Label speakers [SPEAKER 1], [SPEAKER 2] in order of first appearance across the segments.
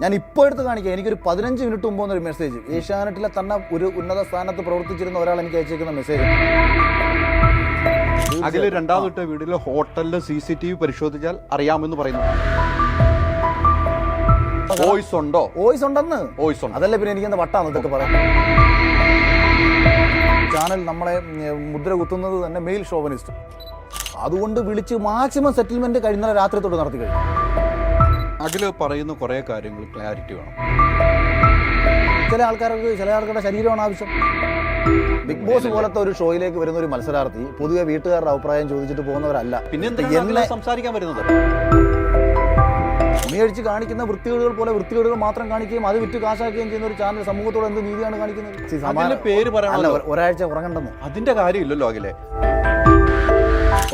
[SPEAKER 1] ഞാൻ ഇപ്പോൾ എടുത്ത് കാണിക്കാം. എനിക്കൊരു 15 മിനിറ്റ് മുമ്പ് വന്നൊരു മെസ്സേജ്, ഏഷ്യാനെറ്റിലെ തന്നെ ഒരു ഉന്നത സ്ഥാനത്ത് പ്രവർത്തിച്ചിരുന്ന ഒരാൾ എനിക്ക് അയച്ചേക്കുന്ന മെസ്സേജ്.
[SPEAKER 2] അതിൽ രണ്ടാമത്തെ വീട്ടിലെ ഹോട്ടലിലെ CCTV പരിശോധിച്ചാൽ അറിയാമെന്ന് പറയുന്നു. വോയിസ് ഉണ്ടോ?
[SPEAKER 1] വോയിസ് ഉണ്ടെന്ന്.
[SPEAKER 2] വോയിസ് ഉണ്ട്.
[SPEAKER 1] അതല്ലേ പിന്നെ എനിക്കെന്താ വട്ടാന്ന് ഇതൊക്കെ പറയാം. ചാനൽ നമ്മളെ മുദ്ര കുത്തുന്നത് തന്നെ മെയിൽ ഷോവനിസ്റ്റ്. അതുകൊണ്ട് വിളിച്ച് മാക്സിമം സെറ്റിൽമെന്റ് കഴിഞ്ഞ രാത്രി തൊട്ട് നടത്തി കഴിഞ്ഞു.
[SPEAKER 2] അതിൽ പറയുന്ന കുറേ കാര്യങ്ങൾ ക്ലാരിറ്റി വേണം.
[SPEAKER 1] ചില ആൾക്കാരുടെ ശരീരമാണ് ആവശ്യം. ബിഗ് ബോസ് പോലത്തെ ഒരു ഷോയിലേക്ക് വരുന്ന ഒരു മത്സരാർത്ഥി പൊതുവെ വീട്ടുകാരുടെ അഭിപ്രായം ചോദിച്ചിട്ട് പോകുന്നവരല്ല.
[SPEAKER 2] പിന്നെ എന്നെ സംസാരിക്കാൻ വരുന്നത്
[SPEAKER 1] തുണിയടിച്ച് കാണിക്കുന്ന വൃത്തികേടുകൾ പോലെ വൃത്തികേടുകൾ മാത്രം കാണിക്കുകയും അത് വിറ്റ് കാശാക്കുകയും ചെയ്യുന്ന ഒരു ചാനൽ സമൂഹത്തോട് എന്ത് നീതിയാണ് കാണിക്കുന്നത്?
[SPEAKER 2] പേര് പറയാനല്ല,
[SPEAKER 1] ഒരാഴ്ച ഉറങ്ങണ്ടെന്ന്
[SPEAKER 2] അതിന്റെ കാര്യമില്ലല്ലോ. അഖിലെ,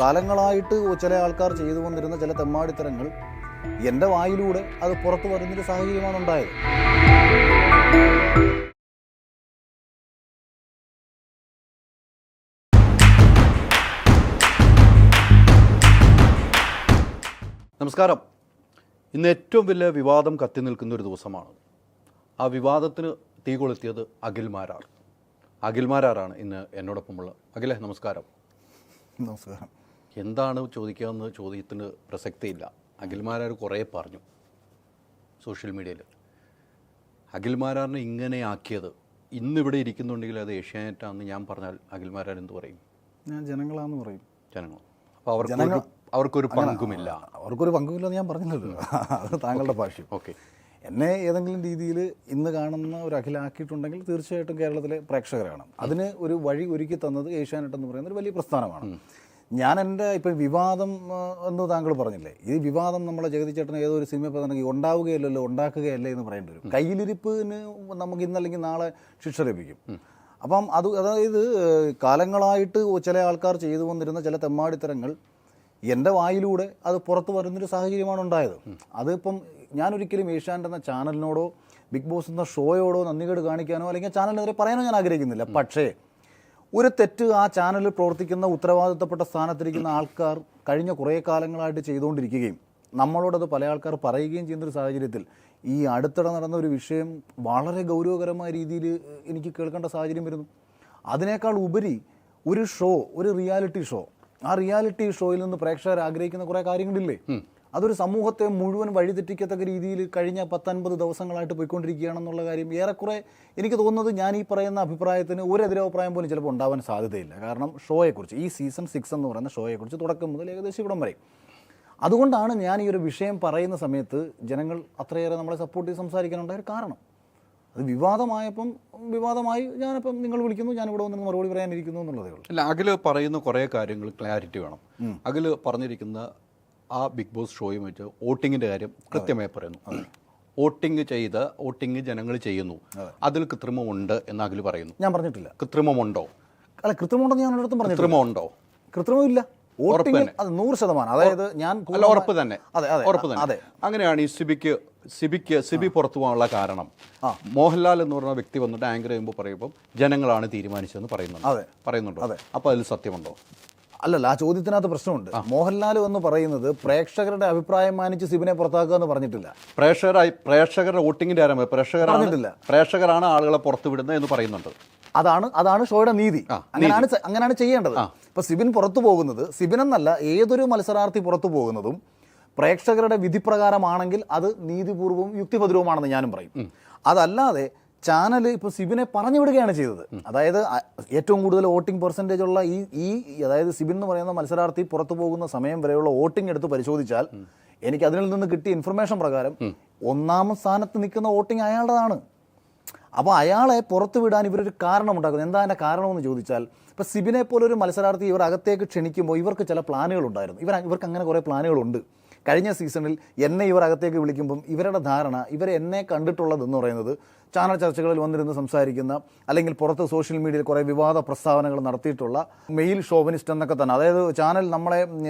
[SPEAKER 1] കാലങ്ങളായിട്ട് ചില ആൾക്കാർ ചെയ്തു വന്നിരുന്ന ചില തെമ്മാടിത്തരങ്ങൾ എൻ്റെ വായിലൂടെ അത് പുറത്തു വരുന്നൊരു സാഹചര്യമാണ് ഉണ്ടായത്.
[SPEAKER 2] നമസ്കാരം. ഇന്ന് ഏറ്റവും വലിയ വിവാദം കത്തി നിൽക്കുന്ന ഒരു ദിവസമാണ്. ആ വിവാദത്തിന് തീ കൊളുത്തിയത് അഖിൽമാരാറാണ് ഇന്ന് എന്നോടൊപ്പമുള്ള. അഖിലെ, നമസ്കാരം.
[SPEAKER 1] നമസ്കാരം.
[SPEAKER 2] എന്താണ് ചോദിക്കാമെന്ന് ചോദ്യത്തിന് പ്രസക്തിയില്ല. അഖിൽമാരാർ കുറേ പറഞ്ഞു സോഷ്യൽ മീഡിയയിൽ. അഖിൽമാരാറിനെ ഇങ്ങനെ ആക്കിയത്, ഇന്നിവിടെ ഇരിക്കുന്നുണ്ടെങ്കിൽ അത് ഏഷ്യാനെറ്റാണെന്ന് ഞാൻ പറഞ്ഞാൽ അഖിൽമാരാർ എന്ത് പറയും?
[SPEAKER 1] ഞാൻ ജനങ്ങളാന്ന് പറയും.
[SPEAKER 2] ജനങ്ങൾ. അപ്പോൾ അവർക്കൊരു പങ്കുമില്ല.
[SPEAKER 1] അവർക്കൊരു പങ്കുമില്ലെന്ന് ഞാൻ പറഞ്ഞില്ലല്ലോ. അത് താങ്കളുടെ ഭാഷ്യം.
[SPEAKER 2] ഓക്കെ.
[SPEAKER 1] എന്നെ ഏതെങ്കിലും രീതിയിൽ ഇന്ന് കാണുന്ന ഒരു അഖിലാക്കിയിട്ടുണ്ടെങ്കിൽ തീർച്ചയായിട്ടും കേരളത്തിലെ പ്രേക്ഷകരാണ്. അതിന് ഒരു വഴി ഒരുക്കി തന്നത് ഏഷ്യാനെറ്റ് എന്ന് പറയുന്ന ഒരു വലിയ പ്രസ്ഥാനമാണ്. ഞാൻ എൻ്റെ ഇപ്പം വിവാദം എന്ന് താങ്കൾ പറഞ്ഞില്ലേ, ഈ വിവാദം നമ്മളെ ജഗതി ചേട്ടൻ ഏതോ ഒരു സിനിമ പറഞ്ഞെങ്കിൽ ഉണ്ടാവുകയല്ലല്ലോ ഉണ്ടാക്കുകയല്ലേ എന്ന് പറയേണ്ടി വരും. കയ്യിലിരിപ്പിന് നമുക്ക് ഇന്നല്ലെങ്കിൽ നാളെ ശിക്ഷ ലഭിക്കും. അപ്പം അതായത് കാലങ്ങളായിട്ട് ചില ആൾക്കാർ ചെയ്തു വന്നിരുന്ന ചില തെമ്മാടിത്തരങ്ങൾ എൻ്റെ വായിലൂടെ അത് പുറത്തു വരുന്നൊരു സാഹചര്യമാണ് ഉണ്ടായത്. അതിപ്പം ഞാനൊരിക്കലും ഏഷ്യാനെറ്റ് എന്ന ചാനലിനോടോ ബിഗ് ബോസ് എന്ന ഷോയോടോ നന്ദികേട് കാണിക്കാനോ അല്ലെങ്കിൽ ചാനലിനെതിരെ പറയാനോ ഞാൻ ആഗ്രഹിക്കുന്നില്ല. പക്ഷേ ഒരു തെറ്റ് ആ ചാനലിൽ പ്രവർത്തിക്കുന്ന ഉത്തരവാദിത്തപ്പെട്ട സ്ഥാനത്തിരിക്കുന്ന ആൾക്കാർ കഴിഞ്ഞ കുറേ കാലങ്ങളായിട്ട് ചെയ്തുകൊണ്ടിരിക്കുകയും നമ്മളോടത് പല ആൾക്കാർ പറയുകയും ചെയ്യുന്നൊരു സാഹചര്യത്തിൽ ഈ അടുത്തിടെ നടന്ന ഒരു വിഷയം വളരെ ഗൗരവകരമായ രീതിയിൽ എനിക്ക് കേൾക്കേണ്ട സാഹചര്യം വരുന്നു. അതിനേക്കാൾ ഉപരി ഒരു ഷോ, ഒരു റിയാലിറ്റി ഷോ, ആ റിയാലിറ്റി ഷോയിൽ നിന്ന് പ്രേക്ഷകർ ആഗ്രഹിക്കുന്ന കുറേ കാര്യങ്ങളില്ലേ, അതൊരു സമൂഹത്തെ മുഴുവൻ വഴിതെറ്റിക്കത്തക്ക രീതിയിൽ കഴിഞ്ഞ 10-50 ദിവസങ്ങളായിട്ട് പോയിക്കൊണ്ടിരിക്കുകയാണെന്നുള്ള കാര്യം ഏറെക്കുറെ എനിക്ക് തോന്നുന്നത് ഞാൻ ഈ പറയുന്ന അഭിപ്രായത്തിന് ഒരു എതിരഭിപ്രായം പോലും ചിലപ്പോൾ ഉണ്ടാവാൻ സാധ്യതയില്ല. കാരണം ഷോയെക്കുറിച്ച്, ഈ സീസൺ 6 എന്ന് പറയുന്ന ഷോയെക്കുറിച്ച് തുടക്കം മുതൽ ഏകദേശം ഇവിടം വരെ, അതുകൊണ്ടാണ് ഞാൻ ഈ ഒരു വിഷയം പറയുന്ന സമയത്ത് ജനങ്ങൾ അത്രയേറെ നമ്മളെ സപ്പോർട്ട് ചെയ്ത് സംസാരിക്കാനുണ്ടായ കാരണം. അത് വിവാദമായി ഞാനിപ്പം നിങ്ങൾ വിളിക്കുന്നു, ഞാനിവിടെ വന്ന് മറുപടി പറയാനിരിക്കുന്നു എന്നുള്ളതേ ഉള്ളൂ.
[SPEAKER 2] അല്ല, അഖിൽ പറയുന്ന കുറേ കാര്യങ്ങൾ ക്ലാരിറ്റി വേണം. അഖിൽ പറഞ്ഞിരിക്കുന്ന ആ ബിഗ് ബോസ് ഷോയും വെച്ച് വോട്ടിങ്ങിൻ്റെ കാര്യം കൃത്യമായി പറയുന്നു. വോട്ടിംഗ് ജനങ്ങൾ ചെയ്യുന്നു, അതിൽ കൃത്രിമമുണ്ട് എന്ന് അഖിൽ പറയുന്നു. ഞാൻ പറഞ്ഞിട്ടില്ല. കൃത്രിമമുണ്ടോ?
[SPEAKER 1] അല്ല, കൃത്രിമമുണ്ടെന്ന് ഞാൻ ഒരിടത്തും പറഞ്ഞു.
[SPEAKER 2] കൃത്രിമമുണ്ടോ?
[SPEAKER 1] കൃത്രിമമില്ല. വോട്ടിംഗ് അത് 100%. അതായത് ഞാൻ
[SPEAKER 2] ഉറപ്പ് തന്നെ. അതെ. അങ്ങനെയാണ് ഈ സിബി പുറത്തു പോകാനുള്ള കാരണം. മോഹൻലാൽ എന്ന് പറഞ്ഞ വ്യക്തി വന്നിട്ട് ആങ്കർ ചെയ്യുമ്പോൾ പറയുമ്പോൾ ജനങ്ങളാണ് തീരുമാനിച്ചതെന്ന് പറയുന്നുണ്ടോ? അപ്പോൾ അതിൽ സത്യമുണ്ടോ?
[SPEAKER 1] അല്ലല്ല, ആ ചോദ്യത്തിനകത്ത് പ്രശ്നമുണ്ട്. മോഹൻലാൽ എന്ന് പറയുന്നത് പ്രേക്ഷകരുടെ അഭിപ്രായം മാനിച്ച് സിബിനെ പുറത്താക്കുക എന്ന് പറഞ്ഞിട്ടില്ല.
[SPEAKER 2] പ്രേക്ഷകരുടെ വോട്ടിങ്ങിന്റെ ആരംഭം പ്രേക്ഷകരാണ് ആളുകളെ പുറത്തു വിടുന്നത് എന്ന് പറയുന്നുണ്ട്.
[SPEAKER 1] അതാണ് ഷോയുടെ നീതി. അങ്ങനെയാണ് ചെയ്യേണ്ടത്. ഇപ്പൊ സിബിൻ പുറത്തു പോകുന്നത്, സിബിൻ എന്നല്ല ഏതൊരു മത്സരാർത്ഥി പുറത്തു പോകുന്നതും പ്രേക്ഷകരുടെ വിധിപ്രകാരമാണെങ്കിൽ അത് നീതിപൂർവവും യുക്തിഭദ്രവുമാണെന്ന് ഞാനും പറയും. അതല്ലാതെ ചാനൽ ഇപ്പോൾ സിബിനെ പറഞ്ഞു വിടുകയാണ് ചെയ്തത്. അതായത് ഏറ്റവും കൂടുതൽ വോട്ടിംഗ് പെർസെൻറ്റേജ് ഉള്ള അതായത് സിബിൻ എന്ന് പറയുന്ന മത്സരാർത്ഥി പുറത്തു പോകുന്ന സമയം വരെയുള്ള വോട്ടിംഗ് എടുത്ത് പരിശോധിച്ചാൽ എനിക്ക് അതിൽ നിന്ന് കിട്ടിയ ഇൻഫർമേഷൻ പ്രകാരം 1ാം സ്ഥാനത്ത് നിൽക്കുന്ന വോട്ടിംഗ് അയാളുടേതാണ്. അപ്പോൾ അയാളെ പുറത്തു വിടാൻ ഇവരൊരു കാരണമുണ്ടാക്കുന്നത്. എന്താ അതിൻ്റെ കാരണമെന്ന് ചോദിച്ചാൽ, ഇപ്പോൾ സിബിനെ പോലൊരു മത്സരാർത്ഥി ഇവർ അകത്തേക്ക് ക്ഷണിക്കുമ്പോൾ ഇവർക്ക് ചില പ്ലാനുകളുണ്ടായിരുന്നു. ഇവർക്ക് അങ്ങനെ കുറേ പ്ലാനുകളുണ്ട്. കഴിഞ്ഞ സീസണിൽ എന്നെ ഇവർ അകത്തേക്ക് വിളിക്കുമ്പം ഇവരുടെ ധാരണ, എന്നെ കണ്ടിട്ടുള്ളതെന്ന് പറയുന്നത് ചാനൽ ചർച്ചകളിൽ വന്നിരുന്ന് സംസാരിക്കുന്ന, അല്ലെങ്കിൽ പുറത്ത് സോഷ്യൽ മീഡിയയിൽ കുറേ വിവാദ പ്രസ്താവനകൾ നടത്തിയിട്ടുള്ള മെയിൽ ഷോവനിസ്റ്റ് എന്നൊക്കെ തന്നെ. അതായത് ചാനൽ നമ്മളെ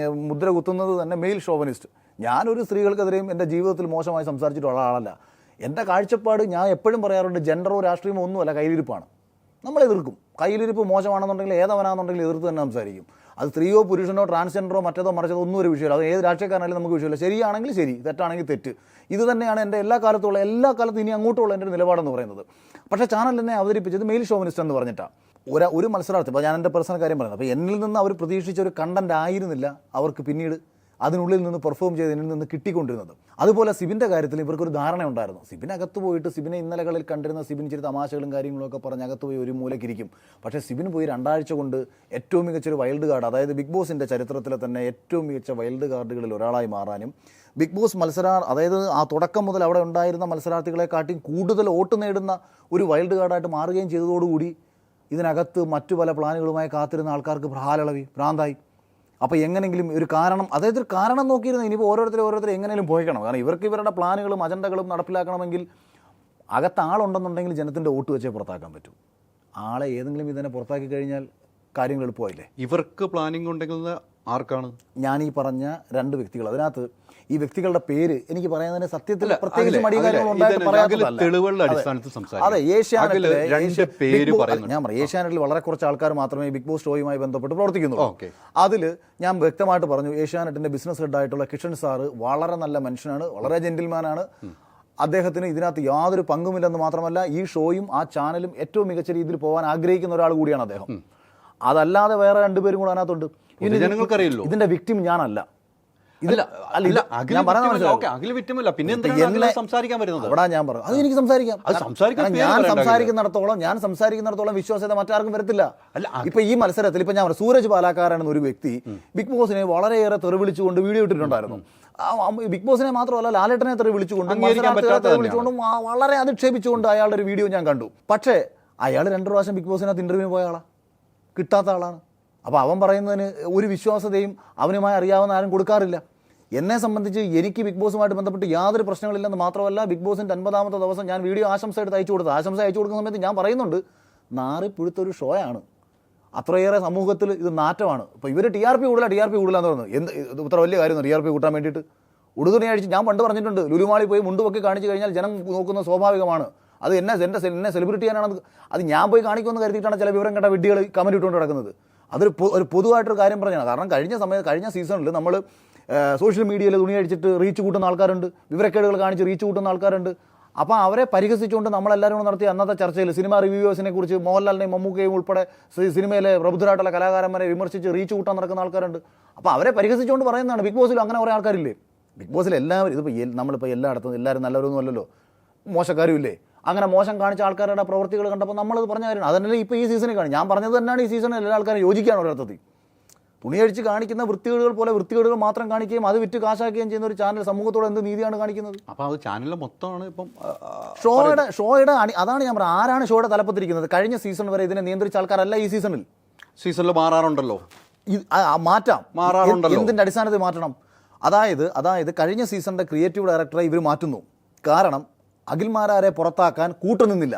[SPEAKER 1] മുദ്ര കുത്തുന്നത് തന്നെ മെയിൽ ഷോവനിസ്റ്റ്. ഞാനൊരു സ്ത്രീകൾക്കെതിരെയും എൻ്റെ ജീവിതത്തിൽ മോശമായി സംസാരിച്ചിട്ടുള്ള ആളല്ല. എൻ്റെ കാഴ്ചപ്പാട് ഞാൻ എപ്പോഴും പറയാറുണ്ട്, ജെൻഡറോ രാഷ്ട്രീയമോ ഒന്നുമല്ല, കയ്യിലിരിപ്പാണ്. നമ്മൾ എതിർക്കും. കയ്യിലിരിപ്പ് മോശമാണെന്നുണ്ടെങ്കിൽ ഏതവനാണെന്നുണ്ടെങ്കിൽ എതിർത്ത് തന്നെ സംസാരിക്കും. അത് സ്ത്രീയോ പുരുഷനോ ട്രാൻസ്ജെൻഡറോ മറ്റേതോ മറിച്ചതോ ഒന്നും ഒരു വിഷയമില്ല. അത് ഏത് രാഷ്ട്രീയക്കാരനായാലും നമുക്ക് വിഷയമില്ല. ശരിയാണെങ്കിൽ ശരി, തെറ്റാണെങ്കിൽ തെറ്റ്. ഇത് തന്നെയാണ് എൻ്റെ എല്ലാ കാലത്തും ഇനി അങ്ങോട്ടുള്ള എൻ്റെ ഒരു നിലപാടെന്ന് പറയുന്നത്. പക്ഷേ ചാനൽ എന്നെ അവതരിപ്പിച്ചത് മെയിൽ ഷോവിനിസ്റ്റ് എന്ന് പറഞ്ഞിട്ടാണ്. ഒരു മത്സരാർത്ഥി, ഇപ്പോൾ ഞാൻ എൻ്റെ പേഴ്സണൽ കാര്യം പറയുന്നത്, അപ്പോൾ എന്നിൽ നിന്ന് അവർ പ്രതീക്ഷിച്ച ഒരു കണ്ടന്റ് ആയിരുന്നില്ല അവർക്ക് പിന്നീട് അതിനുള്ളിൽ നിന്ന് പെർഫോം ചെയ്ത് എന്നിൽ നിന്ന് കിട്ടിക്കൊണ്ടിരുന്നത്. അതുപോലെ സിബിൻ്റെ കാര്യത്തിൽ ഇവർക്കൊരു ധാരണ ഉണ്ടായിരുന്നു. സിബിനകത്ത് പോയിട്ട് സിബിനെ ഇന്നലകളിൽ കണ്ടിരുന്ന സിബിൻ ഇച്ചിരി തമാശകളും കാര്യങ്ങളൊക്കെ പറഞ്ഞ് അകത്ത് പോയി ഒരു മൂലക്കിരിക്കും. പക്ഷേ സിബിന് പോയി 2 ആഴ്ച കൊണ്ട് ഏറ്റവും മികച്ചൊരു വൈൽഡ് കാർഡ്, അതായത് ബിഗ് ബോസിൻ്റെ ചരിത്രത്തിലെ തന്നെ ഏറ്റവും മികച്ച വൈൽഡ് കാർഡുകളിൽ ഒരാളായി മാറാനും ബിഗ് ബോസ് അതായത് ആ തുടക്കം മുതൽ അവിടെ ഉണ്ടായിരുന്ന മത്സരാർത്ഥികളെക്കാട്ടിയും കൂടുതൽ വോട്ട് നേടുന്ന ഒരു വൈൽഡ് കാർഡായിട്ട് മാറുകയും ചെയ്തതോടുകൂടി ഇതിനകത്ത് മറ്റു പല പ്ലാനുകളുമായി കാത്തിരുന്ന ആൾക്കാർക്ക് ഭ്രാന്തായി. അപ്പോൾ എങ്ങനെങ്കിലും ഒരു കാരണം, അതായത് ഒരു കാരണം നോക്കിയിരുന്ന ഇനിയിപ്പോൾ ഓരോരുത്തർ എങ്ങനെയും പോയിക്കണം. കാരണം ഇവർക്ക് ഇവരുടെ പ്ലാനുകളും അജണ്ടകളും നടപ്പിലാക്കണമെങ്കിൽ അകത്ത് ആളുണ്ടെന്നുണ്ടെങ്കിൽ ജനത്തിൻ്റെ വോട്ട് വെച്ചേ പുറത്താക്കാൻ പറ്റൂ. ആളെ ഏതെങ്കിലും ഇതിനെ പുറത്താക്കി കഴിഞ്ഞാൽ കാര്യങ്ങൾ എളുപ്പമായില്ലേ?
[SPEAKER 2] ഇവർക്ക് പ്ലാനിങ് ഉണ്ടെങ്കിൽ ആർക്കാണ്?
[SPEAKER 1] ഞാൻ ഈ പറഞ്ഞ 2 വ്യക്തികൾ, അതിനകത്ത് ഈ വ്യക്തികളുടെ പേര് എനിക്ക് പറയുന്നതിന് സത്യത്തിൽ പ്രത്യേകിച്ച് അതെ, ഏഷ്യാനെറ്റിൽ വളരെ കുറച്ച് ആൾക്കാർ മാത്രമേ ബിഗ് ബോസ് ഷോയുമായി ബന്ധപ്പെട്ട് പ്രവർത്തിക്കുന്നുള്ളൂ. അതിൽ ഞാൻ വ്യക്തമായിട്ട് പറഞ്ഞു, ഏഷ്യാനെറ്റിന്റെ ബിസിനസ് ഹെഡായിട്ടുള്ള കിഷൻ സാറ് വളരെ നല്ല മനുഷ്യനാണ്, വളരെ ജെന്റിൽമാനാണ്. അദ്ദേഹത്തിന് ഇതിനകത്ത് യാതൊരു പങ്കുമില്ലെന്ന് മാത്രമല്ല, ഈ ഷോയും ആ ചാനലും ഏറ്റവും മികച്ച രീതിയിൽ പോകാൻ ആഗ്രഹിക്കുന്ന ഒരാൾ കൂടിയാണ് അദ്ദേഹം. അതല്ലാതെ വേറെ 2 പേരും കൂടെ അതിനകത്തുണ്ട്. ഇതിന്റെ വിക്ടിം ഞാനല്ല.
[SPEAKER 2] അവിടെ ഞാൻ
[SPEAKER 1] സംസാരിക്കുന്നിടത്തോളം വിശ്വാസ്യത മറ്റാർക്കും വരത്തില്ല. ഇപ്പൊ ഈ മത്സരത്തിൽ ഇപ്പൊ ഞാൻ സൂരജ് പാലക്കാരൻ ഒരു വ്യക്തി ബിഗ് ബോസിനെ വളരെയേറെ തെറിവിളിച്ചുകൊണ്ട് വീഡിയോ ഇട്ടിട്ടുണ്ടായിരുന്നു. ബിഗ് ബോസിനെ മാത്രമല്ല ലാലേട്ടനെ തെറിവിളിച്ചുകൊണ്ടും വളരെ അധിക്ഷേപിച്ചുകൊണ്ട് അയാളുടെ ഒരു വീഡിയോ ഞാൻ കണ്ടു. പക്ഷേ അയാൾ 2 പ്രാവശ്യം ബിഗ് ബോസിനകത്ത് ഇന്റർവ്യൂവിന് പോയ ആളാണ്, കിട്ടാത്ത ആളാണ്. അപ്പോൾ അവൻ പറയുന്നതിന് ഒരു വിശ്വാസതയും അവനുമായി അറിയാവുന്ന ആരും കൊടുക്കാറില്ല. എന്നെ സംബന്ധിച്ച് എനിക്ക് ബിഗ് ബോസുമായിട്ട് ബന്ധപ്പെട്ട് യാതൊരു പ്രശ്നങ്ങളില്ലെന്ന് മാത്രമല്ല, ബിഗ് ബോസിൻ്റെ 50ാമത്തെ ദിവസം ഞാൻ വീഡിയോ ആശംസ അയച്ചു കൊടുക്കുന്ന സമയത്ത് ഞാൻ പറയുന്നുണ്ട്, നാറിപ്പുഴുത്തൊരു ഷോയാണ്, അത്രയേറെ സമൂഹത്തിൽ ഇത് നാറ്റമാണ്. ഇപ്പോൾ ഇവർ TRP കൂടുതലാന്ന് പറഞ്ഞു. ഇത്ര വലിയ കാര്യം TRP കൂട്ടാൻ വേണ്ടിയിട്ട് ഉടുതുണി അഴിച്ച്, ഞാൻ പണ്ട് പറഞ്ഞിട്ടുണ്ട്, ലുലുമാളി പോയി മുണ്ടുപൊക്കി കാണിച്ചു കഴിഞ്ഞാൽ ജനം നോക്കുന്നത് സ്വാഭാവികമാണ്. അത് എന്നെ സെലിബ്രിറ്റി ചെയ്യാനാണ്. അത് ഞാൻ പോയി കാണിക്കുമെന്ന് കരുതിയിട്ടാണ് ചില വിവരം കേട്ട വിഡ്ഢികൾ കമന്റ് ഇട്ടുകൊണ്ട് നടക്കുന്നത്. അതൊരു പൊതുവായിട്ടൊരു കാര്യം പറഞ്ഞാണ്. കാരണം കഴിഞ്ഞ സീസണിൽ നമ്മൾ സോഷ്യൽ മീഡിയയിൽ തുണി അടിച്ചിട്ട് റീച്ച് കൂട്ടുന്ന ആൾക്കാരുണ്ട്, വിവരക്കേടുകൾ കാണിച്ച് റീച്ച് കൂട്ടുന്ന ആൾക്കാരുണ്ട്. അപ്പോൾ അവരെ പരിഹസിച്ചുകൊണ്ട് നമ്മളെല്ലാവരും നടത്തിയ അന്നത്തെ ചർച്ചയിൽ സിനിമ റിവ്യൂവേഴ്സിനെ കുറിച്ച് മോഹൻലാലിനെയും മമ്മൂക്കയും ഉൾപ്പെടെ സിനിമയിലെ പ്രബുദ്ധരായിട്ടുള്ള കലാകാരന്മാരെ വിമർശിച്ച് റീച്ച് കൂട്ടാൻ നടക്കുന്ന ആൾക്കാരുണ്ട്. അപ്പോൾ അവരെ പരിഹസിച്ചുകൊണ്ട് പറയുന്നതാണ്. ബിഗ് ബോസിൽ അങ്ങനെ കുറേ ആൾക്കാരില്ലേ? ബിഗ് ബോസിൽ എല്ലാവരും, ഇതിപ്പോൾ നമ്മളിപ്പോൾ എല്ലായിടത്തും എല്ലാവരും നല്ലവരൊന്നും അല്ലല്ലോ, മോശക്കാരും ഇല്ലേ? അങ്ങനെ മോശം കാണിച്ച ആൾക്കാരുടെ പ്രവൃത്തികൾ കണ്ടപ്പോൾ നമ്മളത് പറഞ്ഞ കാര്യമാണ്. അതന്നെ ഇപ്പോൾ ഈ സീസണിൽ കാണും. ഞാൻ പറഞ്ഞത് തന്നെയാണ് ഈ സീസണിൽ എല്ലാ ആൾക്കാരും യോജിക്കുകയാണ് ഒരർത്ഥത്തിൽ. തുണിയടിച്ച് കാണിക്കുന്ന വൃത്തികേടുകൾ പോലെ വൃത്തികേടുകൾ മാത്രം കാണിക്കുകയും അത് വിറ്റ് കാശാക്കുകയും ചെയ്യുന്ന ഒരു ചാനൽ സമൂഹത്തോട് എന്ത് നീതിയാണ് കാണിക്കുന്നത്?
[SPEAKER 2] അപ്പോൾ അത് ചാനലിലെ മൊത്തമാണ് ഇപ്പം
[SPEAKER 1] ഷോയുടെ അതാണ് ഞാൻ പറഞ്ഞത്. ആരാണ് ഷോയുടെ തലപ്പത്തിരിക്കുന്നത്? കഴിഞ്ഞ സീസൺ വരെ ഇതിനെ നിയന്ത്രിച്ച ആൾക്കാരല്ല ഈ സീസണിൽ
[SPEAKER 2] മാറാറുണ്ടല്ലോ.
[SPEAKER 1] മാറാറുണ്ടല്ലോ. എന്തിൻ്റെ അടിസ്ഥാനത്തിൽ മാറ്റണം? അതായത് കഴിഞ്ഞ സീസണിന്റെ ക്രിയേറ്റീവ് ഡയറക്ടറെ ഇവർ മാറ്റുന്നു. കാരണം അഖിൽമാരാരെ പുറത്താക്കാൻ കൂട്ടുനിന്നില്ല.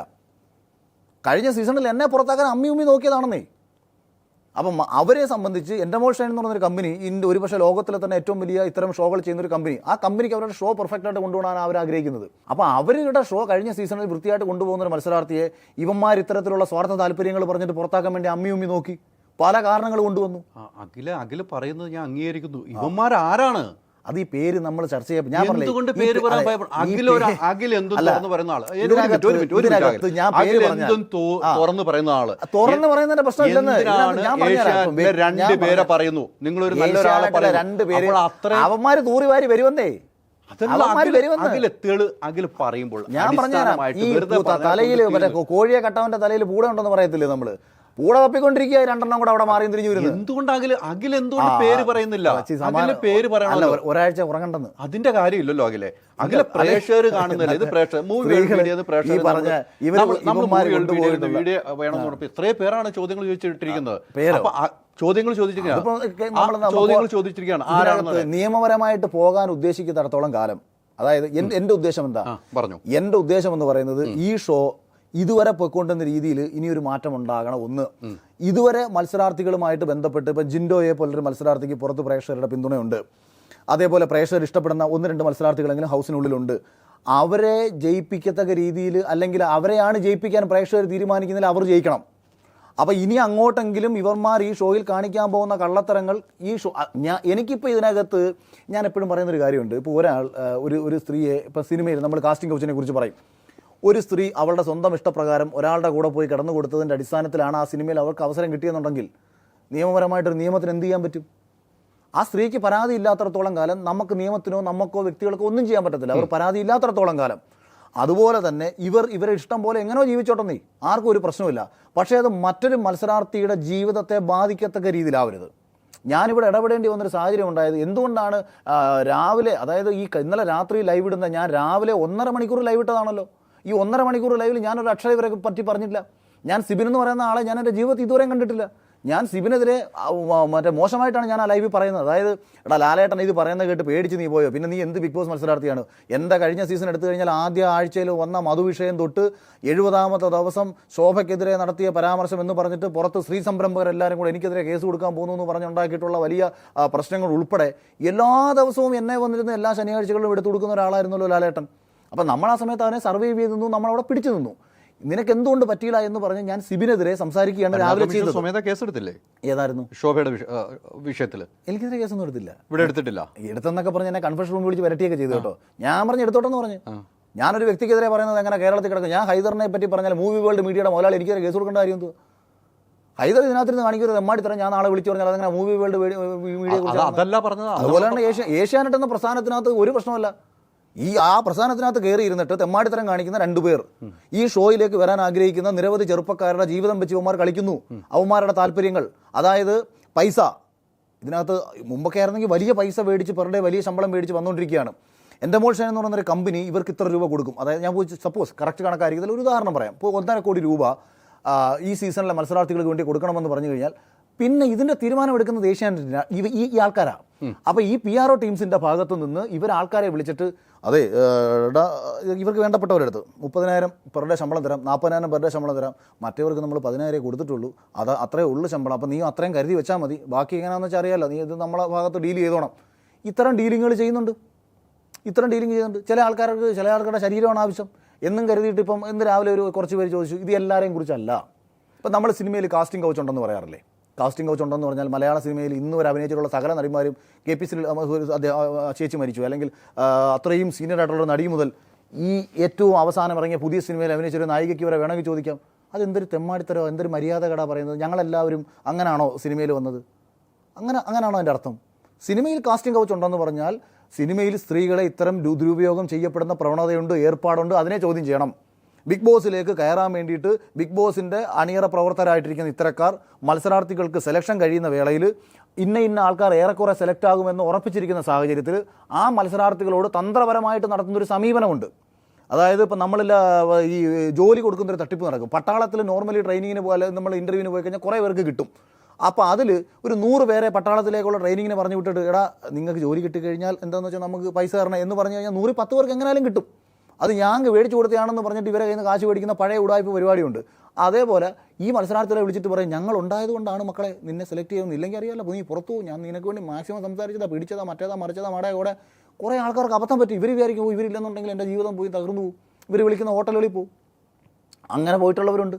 [SPEAKER 1] കഴിഞ്ഞ സീസണിൽ എന്നെ പുറത്താക്കാൻ അമ്മി നോക്കിയതാണെന്നേ. അപ്പം അവരെ സംബന്ധിച്ച് എൻഡമോൾ ഷൈൻ എന്ന് പറഞ്ഞൊരു കമ്പനി, ഒരുപക്ഷെ ലോകത്തിലെ തന്നെ ഏറ്റവും വലിയ ഇത്തരം ഷോകൾ ചെയ്യുന്നൊരു കമ്പനി, ആ കമ്പനിക്ക് അവരുടെ ഷോ പെർഫെക്റ്റ് ആയിട്ട് കൊണ്ടുപോകാൻ അവർ ആഗ്രഹിക്കുന്നത്. അപ്പോൾ അവരുടെ ഷോ കഴിഞ്ഞ സീസണിൽ വൃത്തിയായിട്ട് കൊണ്ടുപോകുന്ന ഒരു മത്സരാർത്ഥിയെ ഇവന്മാർ ഇത്തരത്തിലുള്ള സ്വാർത്ഥ താല്പര്യങ്ങൾ പറഞ്ഞിട്ട് പുറത്താക്കാൻ വേണ്ടി അമ്മി നോക്കി പല കാരണങ്ങൾ കൊണ്ടുവന്നു.
[SPEAKER 2] അഖില പറയുന്നത് ഞാൻ അംഗീകരിക്കുന്നു. ഇവന്മാരാരാണ്?
[SPEAKER 1] അത് ഈ പേര് നമ്മൾ ചർച്ച ചെയ്യാം. ഞാൻ തുറന്നു പറയുന്നതിന്റെ പ്രശ്നമില്ലെന്ന്
[SPEAKER 2] പറയുന്നു. നിങ്ങളൊരു നല്ലൊരാളെ
[SPEAKER 1] അവന്മാര് തൂറിവാരി വരുവന്നേ.
[SPEAKER 2] അഖിൽ പറയുമ്പോൾ
[SPEAKER 1] ഞാൻ പറഞ്ഞുതരാം. ഈ തലയിൽ കോഴിയെ കട്ടവന്റെ തലയിൽ പൂട ഉണ്ടെന്ന് പറയത്തില്ലേ നമ്മള്? പൂട തപ്പിക്കൊണ്ടിരിക്കുക, 2 കൂടെ അവിടെ മാറിയും തിരിഞ്ഞു വരുന്നത്.
[SPEAKER 2] എന്തുകൊണ്ട് അഖിൽ എന്തുകൊണ്ട് പേര് പറയുന്നില്ല? പേര് പറയണല്ലോ,
[SPEAKER 1] ഒരാഴ്ച ഉറങ്ങണ്ടെന്ന്.
[SPEAKER 2] അതിന്റെ കാര്യമില്ലല്ലോ. അഖിലെ പ്രേക്ഷകർ കാണുന്നില്ല. ഇത് വീഡിയോ വേണമെന്ന് പറഞ്ഞപ്പോൾ ഇത്രയും പേരാണ് ചോദ്യങ്ങൾ ചോദിച്ചിട്ടിരിക്കുന്നത്. ചോദ്യങ്ങൾ ചോദിച്ചിരിക്കുകയാണ്.
[SPEAKER 1] നിയമപരമായിട്ട് പോകാൻ ഉദ്ദേശിക്കുന്നിടത്തോളം കാലം, അതായത് എന്റെ ഉദ്ദേശം എന്താ പറഞ്ഞു? എന്റെ ഉദ്ദേശം എന്ന് പറയുന്നത്, ഈ ഷോ ഇതുവരെ പോയിക്കൊണ്ടുന്ന രീതിയിൽ ഇനിയൊരു മാറ്റം ഉണ്ടാകണം. ഒന്ന്, ഇതുവരെ മത്സരാർത്ഥികളുമായിട്ട് ബന്ധപ്പെട്ട് ഇപ്പം ജിൻഡോയെ പോലൊരു മത്സരാർത്ഥിക്ക് പുറത്ത് പ്രേക്ഷകരുടെ പിന്തുണയുണ്ട്. അതേപോലെ പ്രേക്ഷകർ ഇഷ്ടപ്പെടുന്ന 1-2 മത്സരാർത്ഥികളെങ്കിലും ഹൗസിനുള്ളിലുണ്ട്. അവരെ ജയിപ്പിക്കത്തക്ക രീതിയിൽ, അല്ലെങ്കിൽ അവരെയാണ് ജയിപ്പിക്കാൻ പ്രേക്ഷകർ തീരുമാനിക്കുന്നതിൽ അവർ ജയിക്കണം. അപ്പോൾ ഇനി അങ്ങോട്ടെങ്കിലും ഇവർമാർ ഈ ഷോയിൽ കാണിക്കാൻ പോകുന്ന കള്ളത്തരങ്ങൾ ഈ ഷോ എനിക്കിപ്പോൾ ഇതിനകത്ത് ഞാൻ എപ്പോഴും പറയുന്നൊരു കാര്യമുണ്ട്. ഇപ്പോൾ ഒരാൾ ഒരു സ്ത്രീയെ ഇപ്പോൾ സിനിമയിൽ നമ്മൾ കാസ്റ്റിംഗ് കൗച്ചിനെ കുറിച്ച് പറയും. ഒരു സ്ത്രീ അവളുടെ സ്വന്തം ഇഷ്ടപ്രകാരം ഒരാളുടെ കൂടെ പോയി കിടന്നു കൊടുത്തതിൻ്റെ അടിസ്ഥാനത്തിലാണ് ആ സിനിമയിൽ അവർക്ക് അവസരം കിട്ടിയെന്നുണ്ടെങ്കിൽ നിയമപരമായിട്ടൊരു നിയമത്തിന് എന്ത് ചെയ്യാൻ പറ്റും? ആ സ്ത്രീക്ക് പരാതി ഇല്ലാത്തടത്തോളം കാലം നമുക്ക് നിയമത്തിനോ നമുക്കോ വ്യക്തികൾക്കോ ഒന്നും ചെയ്യാൻ പറ്റത്തില്ല. അവർ പരാതി ഇല്ലാത്തടത്തോളം കാലം. അതുപോലെ തന്നെ ഇവരെ ഇഷ്ടം പോലെ എങ്ങനെയോ ജീവിച്ചോട്ടെന്നേ, ആർക്കും ഒരു പ്രശ്നമില്ല. പക്ഷേ അത് മറ്റൊരു മത്സരാർത്ഥിയുടെ ജീവിതത്തെ ബാധിക്കത്തക്ക രീതിയിലാവരുത്. ഞാനിവിടെ ഇടപെടേണ്ടി വന്നൊരു സാഹചര്യം ഉണ്ടായത് എന്തുകൊണ്ടാണ് രാവിലെ, അതായത് ഇന്നലെ രാത്രി ലൈവ് ഇടുന്ന ഞാൻ രാവിലെ 1.5 മണിക്കൂർ ലൈവ് ഇട്ടതാണല്ലോ. ഈ 1.5 മണിക്കൂർ ലൈവിൽ ഞാനൊരു അക്ഷരം ഇവരെ പറ്റി പറഞ്ഞില്ല. ഞാൻ സിബിൻ എന്ന് പറയുന്ന ആളെ ഞാൻ എൻ്റെ ജീവിതത്തിൽ ഇതുവരെയും കണ്ടിട്ടില്ല. ഞാൻ സിബിനെതിരെ മോശമായിട്ടാണ് ഞാൻ ആ ലൈവിൽ പറയുന്നത്. അതായത് എടാ ലാലേട്ടൻ ഇത് പറയുന്നത് കേട്ട് പേടിച്ച് നീ പോയോ, പിന്നെ നീ എന്ത് ബിഗ് ബോസ് മത്സരാർത്ഥിയാണ്? എൻ്റെ കഴിഞ്ഞ സീസൺ എടുത്തു കഴിഞ്ഞാൽ ആദ്യ ആഴ്ചയിൽ വന്ന മധുവിഷയം തൊട്ട് 70ാമത്തെ ദിവസം ശോഭയ്ക്കെതിരെ നടത്തിയ പരാമർശം എന്ന് പറഞ്ഞിട്ട് പുറത്ത് സ്ത്രീ സംരംഭകരെല്ലാവരും കൂടെ എനിക്കെതിരെ കേസ് കൊടുക്കാൻ പോകുന്നു എന്ന് പറഞ്ഞുണ്ടാക്കിയിട്ടുള്ള വലിയ പ്രശ്നങ്ങൾ ഉൾപ്പെടെ എല്ലാ ദിവസവും എന്നെ വന്നിരുന്ന എല്ലാ ശനിയാഴ്ചകളിലും എടുത്തു കൊടുക്കുന്ന ഒരാളായിരുന്നല്ലോ ലാലേട്ടൻ. അപ്പം നമ്മൾ ആ സമയത്ത് അവനെ സർവൈവ് ചെയ്ത് നിന്നു, നമ്മളവിടെ പിടിച്ചു നിന്നു. നിനക്ക് എന്തുകൊണ്ട് പറ്റിയില്ല എന്ന് പറഞ്ഞ് ഞാൻ സിബിനെതിരെ സംസാരിക്കുകയാണ് രാവിലെ ചെയ്തത്.
[SPEAKER 2] കേസെടുത്തില്ലേ?
[SPEAKER 1] ഏതായിരുന്നു?
[SPEAKER 2] ശോഭയുടെ വിഷയത്തിൽ
[SPEAKER 1] എനിക്കെതിരെ കേസൊന്നും എടുത്തില്ല.
[SPEAKER 2] ഇവിടെ എടുത്തിട്ടില്ല.
[SPEAKER 1] എടുത്തെന്നൊക്കെ പറഞ്ഞ് എന്നെ കൺഫെഷൻ റൂമിൽ വിളിച്ച് വരട്ടിയൊക്കെ ചെയ്തു കേട്ടോ. ഞാൻ പറഞ്ഞ് എടുത്തോട്ടെന്ന് പറഞ്ഞു. ഞാനൊരു വ്യക്തിക്കെതിരെ പറയുന്നത് എങ്ങനെ കേരളത്തിൽ കിടക്കും? ഞാൻ ഹൈദറിനെ പറ്റി പറഞ്ഞാൽ മൂവി വേൾഡ് മീഡിയയുടെ മുതലാളി എനിക്കെതിരെ കേസ് കൊടുക്കേണ്ട കാര്യം എന്തുവാ? ഹൈദർ ഇതിനകത്തിരുന്ന് കാണിക്കരുത് എമ്മാടി തരാം. ഞാൻ നാളെ വിളിച്ചു പറഞ്ഞാൽ അതങ്ങനെ മൂവി വേൾഡ് മീഡിയ അതുപോലെ തന്നെ ഏഷ്യാനെറ്റ് എന്ന പ്രസ്ഥാനത്തിനകത്ത് ഒരു പ്രശ്നമല്ല. ആ പ്രസ്ഥാനത്തിനകത്ത് കയറി ഇരുന്നിട്ട് തെമ്മാടിത്തരം കാണിക്കുന്ന 2 പേർ ഈ ഷോയിലേക്ക് വരാൻ ആഗ്രഹിക്കുന്ന നിരവധി ചെറുപ്പക്കാരുടെ ജീവിതം വെച്ച് അവന്മാർ കളിക്കുന്നു. അവന്മാരുടെ താല്പര്യങ്ങൾ, അതായത് പൈസ. ഇതിനകത്ത് മുമ്പൊക്കെ ആയിരുന്നെങ്കിൽ വലിയ പൈസ മേടിച്ച് പെർ ഡേ വലിയ ശമ്പളം മേടിച്ച് വന്നുകൊണ്ടിരിക്കുകയാണ്. എൻ്റെ മോൾഷൻ എന്ന് പറയുന്നൊരു കമ്പനി ഇവർക്ക് ഇത്ര രൂപ കൊടുക്കും. അതായത് ഞാൻ പോയി സപ്പോസ് കറക്റ്റ് കണക്കായിരിക്കും, ഒരു ഉദാഹരണം പറയാം. ഇപ്പോൾ 1.5 കോടി രൂപ ഈ സീസണിലെ മത്സരാർത്ഥികൾക്ക് വേണ്ടി കൊടുക്കണമെന്ന് പറഞ്ഞു കഴിഞ്ഞാൽ പിന്നെ ഇതിൻ്റെ തീരുമാനം എടുക്കുന്നത് ഏഷ്യാനെറ്റിനാണ്, ഈ ആൾക്കാരാണ്. അപ്പോൾ ഈ PRO ടീംസിൻ്റെ ഭാഗത്തു നിന്ന് ആൾക്കാരെ വിളിച്ചിട്ട് അതെ ഇവർക്ക് വേണ്ടപ്പെട്ടവരെടുത്ത് 30,000 പെർ ഡേ ശമ്പളം തരാം, 40,000 പെർ ഡേ ശമ്പളം തരാം, മറ്റവർക്ക് നമ്മൾ 10,000 കൊടുത്തിട്ടുള്ളൂ, അത് അത്രേ ഉള്ളൂ ശമ്പളം, അപ്പോൾ നീ അത്രയും കരുതി വെച്ചാൽ മതി, ബാക്കി എങ്ങനെയാണെന്ന് വെച്ചാൽ അറിയാമല്ലോ, നീ ഇത് നമ്മളെ ഭാഗത്ത് ഡീൽ ചെയ്തോണം. ഇത്തരം ഡീലിങ്ങുകൾ ചെയ്യുന്നുണ്ട്. ചില ആൾക്കാരുടെ ശരീരമാണ് ആവശ്യം എന്നും കരുതിയിട്ട് ഇപ്പം ഇന്ന് രാവിലെ കുറച്ച് പേര് ചോദിച്ചു, ഇത് എല്ലാവരെയും കുറിച്ചല്ല. ഇപ്പം നമ്മൾ സിനിമയിൽ കാസ്റ്റിംഗ് കൗച്ച് ഉണ്ടെന്ന് പറയാറില്ലേ? കാസ്റ്റിംഗ് കൗച്ച് ഉണ്ടെന്ന് പറഞ്ഞാൽ മലയാള സിനിമയിൽ ഇന്ന് വരെ അഭിനയിച്ചിട്ടുള്ള സകല നടിമാരും KPC ചേച്ചി മരിച്ചു, അല്ലെങ്കിൽ അത്രയും സീനിയർ ആയിട്ടുള്ള നടി മുതൽ ഈ ഏറ്റവും അവസാനം ഇറങ്ങിയ പുതിയ സിനിമയിൽ അഭിനയിച്ചൊരു നായികയ്ക്ക് വരെ വേണമെങ്കിൽ ചോദിക്കാം, അതെന്തൊരു തെമ്മാടിത്തരോ എന്തൊരു മര്യാദ കടാ പറയുന്നത്? ഞങ്ങളെല്ലാവരും അങ്ങനെയാണോ സിനിമയിൽ വന്നത്? അങ്ങനെയാണോ അതിൻ്റെ അർത്ഥം? സിനിമയിൽ കാസ്റ്റിംഗ് കൗച്ച് ഉണ്ടെന്ന് പറഞ്ഞാൽ സിനിമയിൽ സ്ത്രീകളെ ഇത്തരം ദുരുപയോഗം ചെയ്യപ്പെടുന്ന പ്രവണതയുണ്ട്, ഏർപ്പാടുണ്ട്, അതിനെ ചോദ്യം ചെയ്യണം. ബിഗ് ബോസിലേക്ക് കയറാൻ വേണ്ടിയിട്ട് ബിഗ് ബോസിൻ്റെ അണിയറ പ്രവർത്തകരായിട്ടിരിക്കുന്ന ഇത്തരക്കാർ മത്സരാർത്ഥികൾക്ക് സെലക്ഷൻ കഴിയുന്ന വേളയിൽ ഇന്ന ആൾക്കാർ ഏറെക്കുറെ സെലക്ട് ആകുമെന്ന് ഉറപ്പിച്ചിരിക്കുന്ന സാഹചര്യത്തിൽ ആ മത്സരാർത്ഥികളോട് തന്ത്രപരമായിട്ട് നടത്തുന്നൊരു സമീപനമുണ്ട്. അതായത് ഇപ്പോൾ നമ്മളിൽ ഈ ജോലി കൊടുക്കുന്നൊരു തട്ടിപ്പ് നടക്കും. പട്ടാളത്തിൽ നോർമലി ട്രെയിനിങ്ങിന് പോലെ നമ്മൾ ഇൻ്റർവ്യൂവിന് പോയി കഴിഞ്ഞാൽ കുറേ പേർക്ക് കിട്ടും. അപ്പോൾ അതിൽ ഒരു 100 പേരെ പട്ടാളത്തിലേക്കുള്ള ട്രെയിനിങ്ങിന് പറഞ്ഞു വിട്ടിട്ട് എടാ നിങ്ങൾക്ക് ജോലി കിട്ടിക്കഴിഞ്ഞാൽ എന്താണെന്ന് വെച്ചാൽ നമുക്ക് പൈസ തരണം എന്ന് പറഞ്ഞു കഴിഞ്ഞാൽ 110 പേർക്ക് എങ്ങനെയാലും കിട്ടും. അത് ഞാൻ മേടിച്ചു കൊടുത്തതാണെന്ന് പറഞ്ഞിട്ട് ഇവരെ കയ്യിൽ നിന്ന് കാശ് മേടിക്കുന്ന പഴയ ഉടായ്പ പരിപാടിയുണ്ട്. അതേപോലെ ഈ മത്സരാർത്ഥികളെ വിളിച്ചിട്ട് പറയും, ഞങ്ങൾ ഉണ്ടായതുകൊണ്ടാണ് മക്കളെ നിന്നെ സെലക്ട് ചെയ്യുന്നത്, ഇല്ലെങ്കിൽ അറിയാമല്ലോ നീ പുറത്തു, ഞാൻ നിനക്ക് വേണ്ടി മാക്സിമം സംസാരിച്ചതാ, പിടിച്ചതാ, മറ്റേതാ മറിച്ചതാ, മടേ കൂടെ. കുറേ ആൾക്കാർക്ക് അബദ്ധം പറ്റും. ഇവർ വിചാരിക്കും ഇവരില്ലെന്നുണ്ടെങ്കിൽ എൻ്റെ ജീവിതം പോയി തകർന്നു പോകും, ഇവർ വിളിക്കുന്ന ഹോട്ടലുകളിൽ പോകും. അങ്ങനെ പോയിട്ടുള്ളവരുണ്ട്,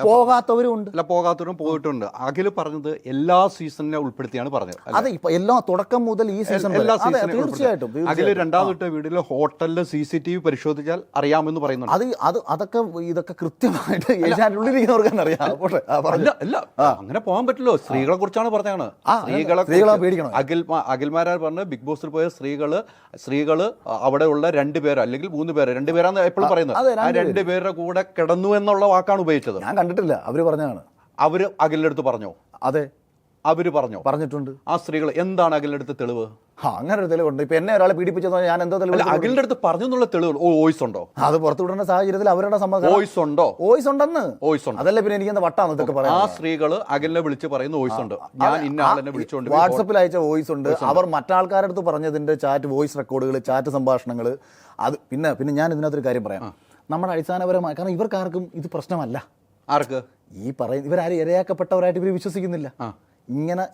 [SPEAKER 1] പോകാത്തവരും
[SPEAKER 2] പോയിട്ടുണ്ട്. അഖിൽ പറഞ്ഞത് എല്ലാ സീസണിനെ ഉൾപ്പെടുത്തിയാണ് പറഞ്ഞത്.
[SPEAKER 1] അതെ, ഇപ്പൊ എല്ലാ തുടക്കം മുതൽ ഈ സീസൺ തീർച്ചയായിട്ടും.
[SPEAKER 2] അഖിൽ രണ്ടാമത്തെ വീട്ടിൽ ഹോട്ടലിൽ CCTV പരിശോധിച്ചാൽ അറിയാമെന്ന് പറയുന്നുണ്ട്.
[SPEAKER 1] ഇതൊക്കെ കൃത്യമായിട്ട് ഏഷ്യാനുള്ളിരിക്കുന്നവർക്ക് അറിയാം.
[SPEAKER 2] അല്ല അങ്ങനെ പോകാൻ പറ്റില്ലോ. സ്ത്രീകളെ കുറിച്ചാണ് പറഞ്ഞാണ്.
[SPEAKER 1] സ്ത്രീകളെ പേടിക്കണം.
[SPEAKER 2] അഖിൽമാരാർ പറഞ്ഞ് ബിഗ് ബോസിൽ പോയ സ്ത്രീകള് അവിടെയുള്ള 2 പേര് അല്ലെങ്കിൽ 3 പേര്, 2 പേരാന്ന് എപ്പോഴും പറയുന്നത്, ആ 2 പേരുടെ കൂടെ കിടന്നു എന്നുള്ള വാക്കാണ് ഉപയോഗിച്ചത്.
[SPEAKER 1] ഞാൻ കണ്ടിട്ടില്ല, അവര് പറഞ്ഞതാണ്.
[SPEAKER 2] അവര് അഖിലിന്റെ അടുത്ത് പറഞ്ഞോ?
[SPEAKER 1] അതെ,
[SPEAKER 2] അവര് പറഞ്ഞിട്ടുണ്ട്. ആ സ്ത്രീകൾ എന്താണ് അഖിലിന്റെ അടുത്ത് തെളിവ്?
[SPEAKER 1] അങ്ങനെ ഒരു തെളിവുണ്ട്. ഇപ്പൊ എന്നെ ഒരാളെ പീഡിപ്പിച്ചതോ ഞാൻ എന്തോ തെളിവ്?
[SPEAKER 2] അഖിലിന്റെ അടുത്ത് പറഞ്ഞു എന്നുള്ള തെളിവ് വോയിസ് ഉണ്ടോ?
[SPEAKER 1] അത് പുറത്തുവിടേണ്ട സാഹചര്യത്തിൽ അവരുടെ സമ്മതം.
[SPEAKER 2] വോയിസ് ഉണ്ടോ?
[SPEAKER 1] വോയിസ് ഉണ്ടെന്ന്. അതല്ല പിന്നെ എനിക്ക് എന്താ വട്ടാണ് ഇതൊക്കെ പറയാം.
[SPEAKER 2] ആ സ്ത്രീകള് അഖിലിനെ വിളിച്ച് പറയുന്ന വോയിസ് ഉണ്ട്. ഞാൻ ഇന്ന ആളിനെ വിളിച്ചോണ്ട്
[SPEAKER 1] വാട്സപ്പിൽ അയച്ച വോയിസ് ഉണ്ട്. അവർ മറ്റാൾക്കാരുടെ അടുത്ത് പറഞ്ഞതിന്റെ ചാറ്റ് വോയിസ് റെക്കോർഡുകൾ, ചാറ്റ് സംഭാഷണങ്ങൾ. അത് പിന്നെ ഞാൻ ഇതിനകത്തൊരു കാര്യം പറയാം. നമ്മുടെ അടിസ്ഥാനപരമായ, കാരണം ഇവർക്കാർക്കും ഇത് പ്രശ്നമല്ല.
[SPEAKER 2] ആർക്ക്?
[SPEAKER 1] ഈ പറയുന്ന ഇവരാരും ഇരയാക്കപ്പെട്ടവരായിട്ട് ഇവർ വിശ്വസിക്കുന്നില്ല.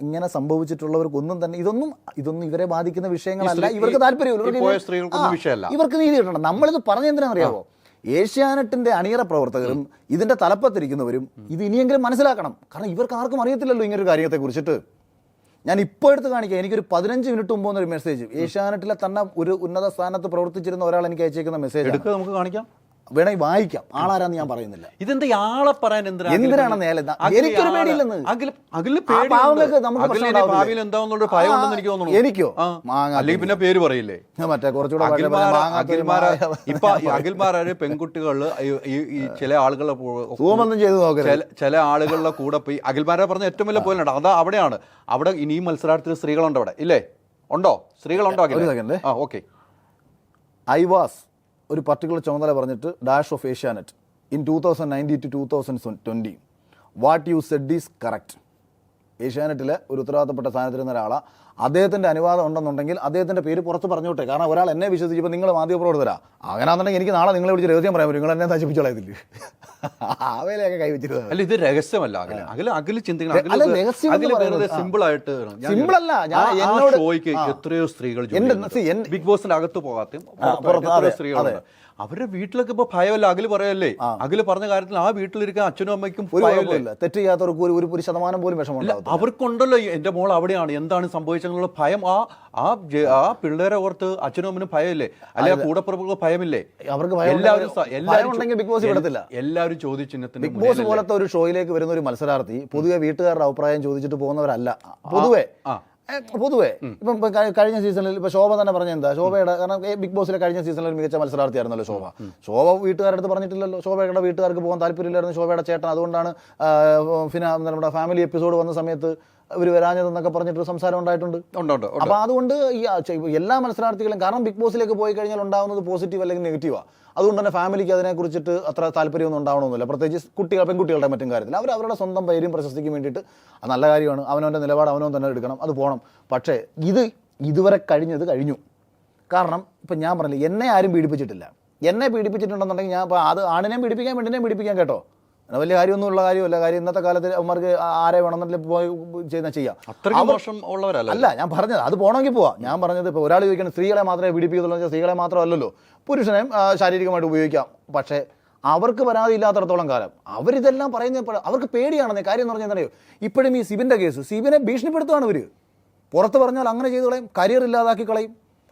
[SPEAKER 1] ഇങ്ങനെ സംഭവിച്ചിട്ടുള്ളവർക്കൊന്നും തന്നെ ഇതൊന്നും ഇവരെ ബാധിക്കുന്ന വിഷയങ്ങളല്ല. ഇവർക്ക് താല്പര്യമില്ല, ഇവർക്ക് നീതി കിട്ടണം. നമ്മളിത് പറഞ്ഞെന്തിനാണെന്നറിയാമോ? ഏഷ്യാനെറ്റിന്റെ അണിയറ പ്രവർത്തകരും ഇതിന്റെ തലപ്പത്തിരിക്കുന്നവരും ഇത് ഇനിയെങ്കിലും മനസ്സിലാക്കണം. കാരണം ഇവർക്ക് ആർക്കും അറിയത്തില്ലല്ലോ ഇങ്ങനൊരു കാര്യത്തെ കുറിച്ചിട്ട്. ഞാൻ ഇപ്പോൾ എടുത്ത് കാണിക്കാം. എനിക്കൊരു 15 മിനിറ്റ് മുമ്പ് വന്നൊരു മെസ്സേജ്, ഏഷ്യാനെറ്റിലെ തന്നെ ഒരു ഉന്നത സ്ഥാനത്ത് പ്രവർത്തിച്ചിരുന്ന ഒരാൾ എനിക്ക് അയച്ചേക്കുന്ന മെസ്സേജ്
[SPEAKER 2] എടുക്കുക, നമുക്ക് കാണിക്കാം,
[SPEAKER 1] വേണമെങ്കിൽ വായിക്കാം. ആളാരാന്ന് ഞാൻ പറയുന്നില്ല.
[SPEAKER 2] ഇതെന്താ ആളെ പറയാൻ
[SPEAKER 1] എന്തിനാണ് എനിക്കൊരു പേടിയില്ലെന്ന്. എനിക്കോ
[SPEAKER 2] അല്ലെങ്കിൽ പിന്നെ പേര് പറയില്ലേ
[SPEAKER 1] മറ്റേ കുറച്ചുകൂടെ
[SPEAKER 2] അഖിൽമാരാര് പെൺകുട്ടികള് ഈ ചില ആളുകളെ
[SPEAKER 1] സൂമൊന്നും ചെയ്ത് നോക്കരുത്.
[SPEAKER 2] ചില ആളുകളുടെ കൂടെ പോയി അഖിൽമാരെ പറഞ്ഞ ഏറ്റവും വലിയ പോലുണ്ട്. അതാ അവിടെയാണ്. അവിടെ ഇനിയും മത്സരാർത്ഥികൾ സ്ത്രീകളുണ്ടോ അവിടെ? ഇല്ലേ? ഉണ്ടോ? സ്ത്രീകളുണ്ടോ? ഓക്കെ.
[SPEAKER 1] ഐ വാസ് ഒരു പർട്ടിക്കുലർ ചുമതല പറഞ്ഞിട്ട് dash of Asianet in 2019 to 2020 what you said is correct. ഏഷ്യാനെറ്റിലെ ഒരു ഉത്തരവാദിത്തപ്പെട്ട സ്ഥാനത്തിരുന്ന ഒരാളാണ്. അദ്ദേഹത്തിൻ്റെ അനുവാദം ഉണ്ടെന്നുണ്ടെങ്കിൽ അദ്ദേഹത്തിൻ്റെ പേര് പുറത്ത് പറഞ്ഞോട്ടെ. കാരണം ഒരാൾ എന്നെ വിശ്വസിച്ചപ്പോൾ നിങ്ങൾ മാധ്യമപ്രവർത്തകരാ, അങ്ങനെയാണെന്നുണ്ടെങ്കിൽ എനിക്ക് നാളെ നിങ്ങളെ വിളിച്ച് രഹസ്യം പറയാൻ പറ്റും. നിങ്ങൾ എന്നെ നശിപ്പിച്ചോളായില്ല. ആ വേലയൊക്കെ കൈവച്ചിരുന്നത്.
[SPEAKER 2] അല്ല, ഇത് രഹസ്യമല്ല. സിമ്പിൾ ആയിട്ട്
[SPEAKER 1] സിമ്പിളല്ല.
[SPEAKER 2] എത്രയോ സ്ത്രീകൾ ബിഗ് ബോസിന്റെ അകത്ത് പോകാത്ത സ്ത്രീകളുണ്ട്. അവരുടെ വീട്ടിലൊക്കെ ഇപ്പൊ ഭയമല്ല. അഖില് പറയല്ലേ, അഖില് പറഞ്ഞ കാര്യത്തിൽ ആ വീട്ടിലിരിക്കാൻ അച്ഛനും അമ്മയ്ക്കും
[SPEAKER 1] തെറ്റ് ചെയ്യാത്തവർക്ക് ഒരു ശതമാനം പോലും വിഷമമില്ല.
[SPEAKER 2] അവർക്കുണ്ടല്ലോ എന്റെ മോൾ അവിടെയാണ്, എന്താണ് സംഭവിച്ചെന്നുള്ള ഭയം. ആ പിള്ളേരെ ഓർത്ത് അച്ഛനും അമ്മനും ഭയമില്ലേ? അല്ലെ കൂടപ്പുറപ്പുകൾക്ക് ഭയമില്ലേ?
[SPEAKER 1] അവർക്ക്
[SPEAKER 2] എല്ലാവരും ചോദ്യചിഹ്നത്തിന്.
[SPEAKER 1] ബിഗ് ബോസ് പോലത്തെ ഒരു ഷോയിലേക്ക് വരുന്ന ഒരു മത്സരാർത്ഥി പൊതുവെ വീട്ടുകാരുടെ അഭിപ്രായം ചോദിച്ചിട്ട് പോകുന്നവരല്ല. പൊതുവെ ഇപ്പം കഴിഞ്ഞ സീസണിൽ ഇപ്പൊ ശോഭ തന്നെ പറഞ്ഞ എന്താ, ശോഭയുടെ കാരണം ബിഗ് ബോസിലെ കഴിഞ്ഞ സീസണിൽ മികച്ച മത്സരാർത്ഥിയായിരുന്നല്ലോ ശോഭ വീട്ടുകാരുടെ അടുത്ത് പറഞ്ഞിട്ടില്ലല്ലോ. ശോഭയുടെ വീട്ടുകാർക്ക് പോകാൻ താല്പര്യമില്ലായിരുന്നു ശോഭയുടെ ചേട്ടൻ. അതുകൊണ്ടാണ് നമ്മുടെ ഫാമിലി എപ്പിസോഡ് വന്ന സമയത്ത് ഇവർ വരാഞ്ഞതെന്നൊക്കെ പറഞ്ഞിട്ട് സംസാരം ഉണ്ടായിട്ടുണ്ട്. അപ്പൊ അതുകൊണ്ട് ഈ എല്ലാ മത്സരാർത്ഥികളും, കാരണം ബിഗ് ബോസിലേക്ക് പോയി കഴിഞ്ഞാൽ ഉണ്ടാകുന്നത് പോസിറ്റീവ് അല്ലെങ്കിൽ നെഗറ്റീവാണ്. അതുകൊണ്ട് തന്നെ ഫാമിലിക്ക് അതിനെക്കുറിച്ചിട്ട് അത്ര താല്പര്യമൊന്നും ഉണ്ടാവണമെന്നില്ല. പ്രത്യേകിച്ച് പെൺകുട്ടികളുടെ മറ്റും കാര്യത്തിൽ അവരുടെ സ്വന്തം പേരും പ്രശസ്തിക്കും വേണ്ടിയിട്ട് അത് നല്ല കാര്യമാണ്. അവനവൻ്റെ നിലപാട് അവനവൻ തന്നെ എടുക്കണം, അത് പോകണം. പക്ഷേ ഇതുവരെ കഴിഞ്ഞു. കാരണം ഇപ്പം ഞാൻ പറഞ്ഞില്ല, എന്നെ ആരും പീഡിപ്പിച്ചിട്ടില്ല. എന്നെ പീഡിപ്പിച്ചിട്ടുണ്ടെന്നുണ്ടെങ്കിൽ ഞാൻ അത് ആണിനെയും പീഡിപ്പിക്കാൻ പെണ്ണിനെയും പീഡിപ്പിക്കാൻ കേട്ടോ, വലിയ കാര്യമൊന്നുമുള്ള കാര്യമല്ല. കാര്യം ഇന്നത്തെ കാലത്ത് അവന്മാർക്ക് ആരെ വേണമെന്നില്ല പോയി ചെയ്യാം. അല്ല ഞാൻ പറഞ്ഞത്, അത് പോകണമെങ്കിൽ പോവാം. ഞാൻ പറഞ്ഞത് ഇപ്പോൾ ഒരാൾ ചോദിക്കണം സ്ത്രീകളെ മാത്രമേ പീഡിപ്പിക്കുള്ളൂ, സ്ത്രീകളെ മാത്രമല്ലല്ലോ, പുരുഷനെയും ശാരീരികമായിട്ട് ഉപയോഗിക്കാം. പക്ഷേ അവർക്ക് പരാതി ഇല്ലാത്തടത്തോളം കാലം അവരിതെല്ലാം പറയുന്ന അവർക്ക് പേടിയാണെന്നേ. കാര്യം എന്ന് പറഞ്ഞാൽ അറിയോ, ഇപ്പോഴും ഈ സിബിൻ്റെ കേസ്, സിബിനെ ഭീഷണിപ്പെടുത്തുകയാണ് ഇവർ. പുറത്ത് പറഞ്ഞാൽ അങ്ങനെ ചെയ്തു കളയും, കരിയർ ഇല്ലാതാക്കി കളയും,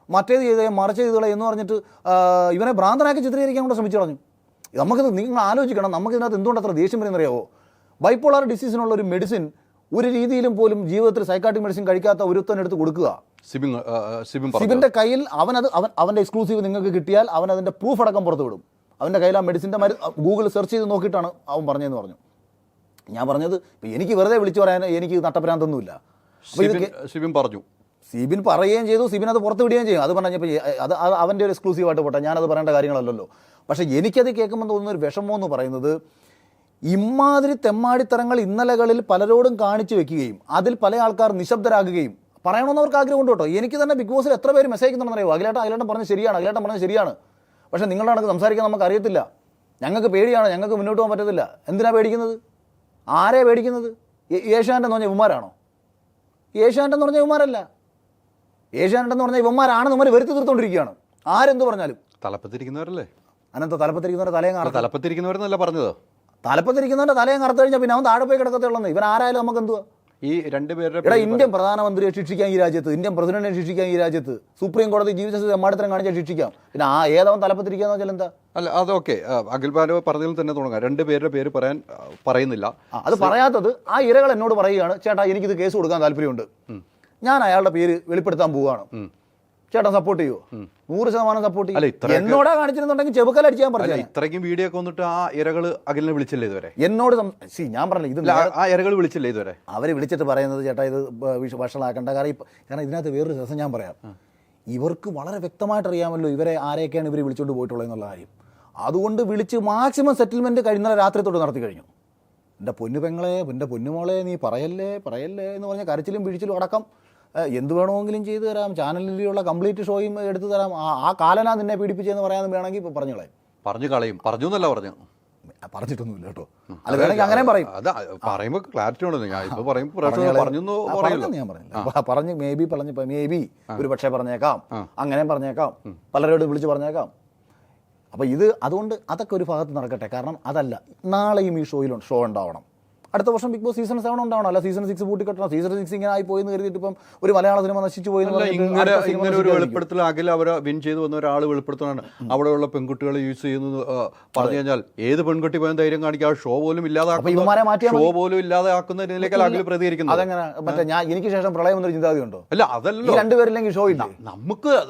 [SPEAKER 1] മറ്റേത് ചെയ്ത് മറിച്ച് ചെയ്തു കളയും എന്ന് പറഞ്ഞിട്ട് ഇവനെ ഭ്രാന്തനാക്കി ചിത്രീകരിക്കാൻ കൂടെ ശ്രമിച്ചു കളഞ്ഞു. നമുക്കത് നിങ്ങൾ ആലോചിക്കണം, നമുക്കിതിനകത്ത് എന്തുകൊണ്ട് അത്ര ദേഷ്യം വരുന്നറിയാവോ? ബൈപ്പോളാർ ഡിസീസിനുള്ള ഒരു മെഡിസിൻ ഒരു രീതിയിലും പോലും ജീവിതത്തിൽ സൈക്കാട്രിക് മെഡിസിൻ കഴിക്കാത്ത ഒരുത്തൻ എടുത്ത് കൊടുക്കുക. സിബിന്റെ കയ്യിൽ അവന്റെ എക്സ്ക്ലൂസീവ് നിങ്ങൾക്ക് കിട്ടിയാൽ അവൻ അതിന്റെ പ്രൂഫ് അടക്കം പുറത്തു വിടും. അവന്റെ കയ്യിൽ ആ മെഡിസിന്റെ ഗൂഗിൾ സെർച്ച് ചെയ്ത് നോക്കിയിട്ടാണ് അവൻ പറഞ്ഞതെന്ന് പറഞ്ഞു. ഞാൻ പറഞ്ഞത് എനിക്ക് വെറുതെ വിളിച്ചു പറയാൻ എനിക്ക് നട്ടപ്രാന്തൊന്നുമില്ല. സിബിൻ പറയുകയും ചെയ്തു, സിബിൻ അത് പുറത്ത് വിടുകയും ചെയ്യും. അത് പറഞ്ഞപ്പോൾ അത് അവൻ്റെ ഒരു എക്സ്ക്ലൂസീവായിട്ട് പോട്ടെ, ഞാനത് പറയേണ്ട കാര്യങ്ങളല്ലല്ലോ. പക്ഷേ എനിക്കത് കേൾക്കുമ്പോൾ തോന്നുന്ന ഒരു വിഷമം എന്ന് പറയുന്നത്, ഇമാതിരി തെമ്മാടിത്തരങ്ങൾ ഇന്നലകളിൽ പലരോടും കാണിച്ചു വെക്കുകയും അതിൽ പല ആൾക്കാർ നിശബ്ദരാകുകയും പറയണമെന്ന് അവർക്ക് ആഗ്രഹമുണ്ട് കേട്ടോ. എനിക്ക് തന്നെ ബിഗ് ബോസിൽ എത്ര പേര് മെസ്സേജ് അയക്കുന്നുണ്ടെന്നറിയോ, അഖിലേട്ടൻ പറഞ്ഞത് ശരിയാണ്, പക്ഷേ നിങ്ങളുടെ കണക്ക് സംസാരിക്കാൻ നമുക്ക് അറിയത്തില്ല, ഞങ്ങൾക്ക് പേടിയാണ്, ഞങ്ങൾക്ക് മുന്നോട്ട് പോകാൻ പറ്റത്തില്ല. എന്തിനാണ് പേടിക്കുന്നത്? ആരെയാണ് പേടിക്കുന്നത്? ഏഷ്യാനെറ്റ് എന്ന് പറഞ്ഞ ഇവന്മാരാണോ? ഏഷ്യാനെറ്റ് എന്ന് പറഞ്ഞ ഇവന്മാരല്ല. ഏഷ്യാനെറ്റ് എന്ന് പറഞ്ഞാൽ ഇവന്മാരാണ് നമ്മൾ വരുത്തി തീർത്തുകൊണ്ടിരിക്കുകയാണ്. ആരെന്ത് പറഞ്ഞാലും
[SPEAKER 2] തലപ്പത്തിരിക്കുന്നവരല്ലേ.
[SPEAKER 1] അനന്ത തലപ്പത്തിരിക്കുന്നവരെ
[SPEAKER 2] തലപ്പത്തിരിക്കുന്നവരെന്നല്ല പറഞ്ഞത്.
[SPEAKER 1] തലപ്പത്തിരിക്കുന്നവരുടെ തലയും കറുത്ത് കഴിഞ്ഞാൽ പിന്നെ അവൻ താഴെ പോയി കിടക്കത്തുള്ളൂ. ഇവൻ ആരായാലും നമുക്ക് എന്തുവാ?
[SPEAKER 2] ഈ രണ്ടുപേരുടെ
[SPEAKER 1] ഇന്ത്യൻ പ്രധാനമന്ത്രിയെ ശിക്ഷിക്കാൻ ഈ രാജ്യത്ത്, ഇന്ത്യൻ പ്രസിഡന്റിനെ ശിക്ഷിക്കാൻ ഈ രാജ്യത്ത്, സുപ്രീം കോടതി ജീവിത തെമ്മാടിത്തരം കാണിച്ചാൽ ശിക്ഷിക്കാം. പിന്നെ ഏതവൻ തലപ്പത്തിരിക്കാന്ന് വെച്ചാൽ എന്താ?
[SPEAKER 2] അല്ല അതൊക്കെ അഖിൽമാരോ പറഞ്ഞതിൽ തന്നെ തുടങ്ങാം. രണ്ടുപേരുടെ പേര് പറയുന്നില്ല.
[SPEAKER 1] അത് പറയാത്തത് ആ ഇരകൾ എന്നോട് പറയുകയാണ്, ചേട്ടാ എനിക്കിത് കേസ് കൊടുക്കാൻ താല്പര്യമുണ്ട്, ഞാൻ അയാളുടെ പേര് വെളിപ്പെടുത്താൻ പോവുകയാണ്, ചേട്ടൻ സപ്പോർട്ട് ചെയ്യുമോ? 100% സപ്പോർട്ട് ചെയ്യും. എന്നോടാ കാണിച്ചിരുന്നുണ്ടെങ്കിൽ ചെബുക്കലടിച്ചാൻ പറഞ്ഞു.
[SPEAKER 2] ഇത്രയ്ക്കും വീഡിയോ ഒക്കെ വന്നിട്ട് ആ ഇരകള് അഖിലിനെ വിളിച്ചില്ലേ ഇതുവരെ?
[SPEAKER 1] എന്നോട് ഞാൻ പറഞ്ഞില്ല, ഇത്
[SPEAKER 2] ആ ഇരകൾ വിളിച്ചില്ലേ ഇതുവരെ?
[SPEAKER 1] അവര് വിളിച്ചിട്ട് പറയുന്നത്, ചേട്ടാ ഇത് വഷളാക്കണ്ട. കാരണം ഇതിനകത്ത് വേറൊരു രസം ഞാൻ പറയാം. ഇവർക്ക് വളരെ വ്യക്തമായിട്ട് അറിയാമല്ലോ ഇവരെ ആരെയൊക്കെയാണ് ഇവർ വിളിച്ചുകൊണ്ട് പോയിട്ടുള്ളത് എന്നുള്ള കാര്യം. അതുകൊണ്ട് വിളിച്ച് മാക്സിമം സെറ്റിൽമെന്റ് കഴിഞ്ഞ രാത്രി തൊട്ട് നടത്തി കഴിഞ്ഞു. എൻ്റെ പൊന്നു പെങ്ങളെ, എൻ്റെ പൊന്നുമോളെ, നീ പറയല്ലേ എന്ന് പറഞ്ഞ കരച്ചിലും പിഴിച്ചിലും അടക്കം എന്ത് വേണമെങ്കിലും ചെയ്തു തരാം, ചാനലിലുള്ള കംപ്ലീറ്റ് ഷോയും എടുത്തു തരാം, ആ കാലനാ നിന്നെ പീഡിപ്പിച്ചെന്ന് പറയാമെന്ന് വേണമെങ്കിൽ ഇപ്പോൾ പറഞ്ഞു
[SPEAKER 2] എന്നല്ല പറഞ്ഞു.
[SPEAKER 1] പറഞ്ഞിട്ടൊന്നുമില്ല കേട്ടോ. അല്ല വേണമെങ്കിൽ അങ്ങനെ പറയും.
[SPEAKER 2] പറയുമ്പോൾ ക്ലാരിറ്റി ഉണ്ടല്ലോ. ഞാൻ ഇപ്പോൾ
[SPEAKER 1] ഞാൻ പറഞ്ഞു മേ ബി ഒരു പക്ഷേ പറഞ്ഞേക്കാം, അങ്ങനെ പറഞ്ഞേക്കാം, പലരോടും വിളിച്ച് പറഞ്ഞേക്കാം. അപ്പോൾ ഇത് അതുകൊണ്ട് അതൊക്കെ ഒരു ഭാഗത്ത് നടക്കട്ടെ. കാരണം അതല്ല, നാളെയും ഈ ഷോ ഉണ്ടാവണം. അടുത്ത വർഷം ബിഗ് ബോസ് സീസൺ 7 ഉണ്ടാവണം. അല്ല സീസൺ 6 പൂട്ടിക്കെട്ടണം. സീസൺ 6 ഇങ്ങനെ ആയി പോയെന്ന് കരുതിയിട്ട് ഇപ്പം ഒരു മലയാള സിനിമ നശിച്ചു പോയി
[SPEAKER 2] ഇങ്ങനെ ഒരു വെളിപ്പെടുത്തൽ അഖിൽ അവരെ വിൻ ചെയ്ത് വന്ന ഒരാൾ വെളിപ്പെടുത്തലാണ് അവിടെയുള്ള പെൺകുട്ടികളെ യൂസ് ചെയ്യുന്നത് പറഞ്ഞു കഴിഞ്ഞാൽ ഏത് പെൺകുട്ടി പോയാൽ ധൈര്യം കാണിക്കുക, ഷോ പോലും ഇല്ലാതാക്കുന്ന രീതിയിലേക്ക് അഖിൽ പ്രതികരിക്കുന്നത്.
[SPEAKER 1] അതെങ്ങനെ മറ്റേ എനിക്ക് ശേഷം പ്രളയം എന്നൊരു ചിന്താഗതി ഉണ്ടോ?
[SPEAKER 2] അല്ല, അതല്ലോ,
[SPEAKER 1] രണ്ടുപേരില്ലെങ്കിൽ ഷോ ഇല്ല.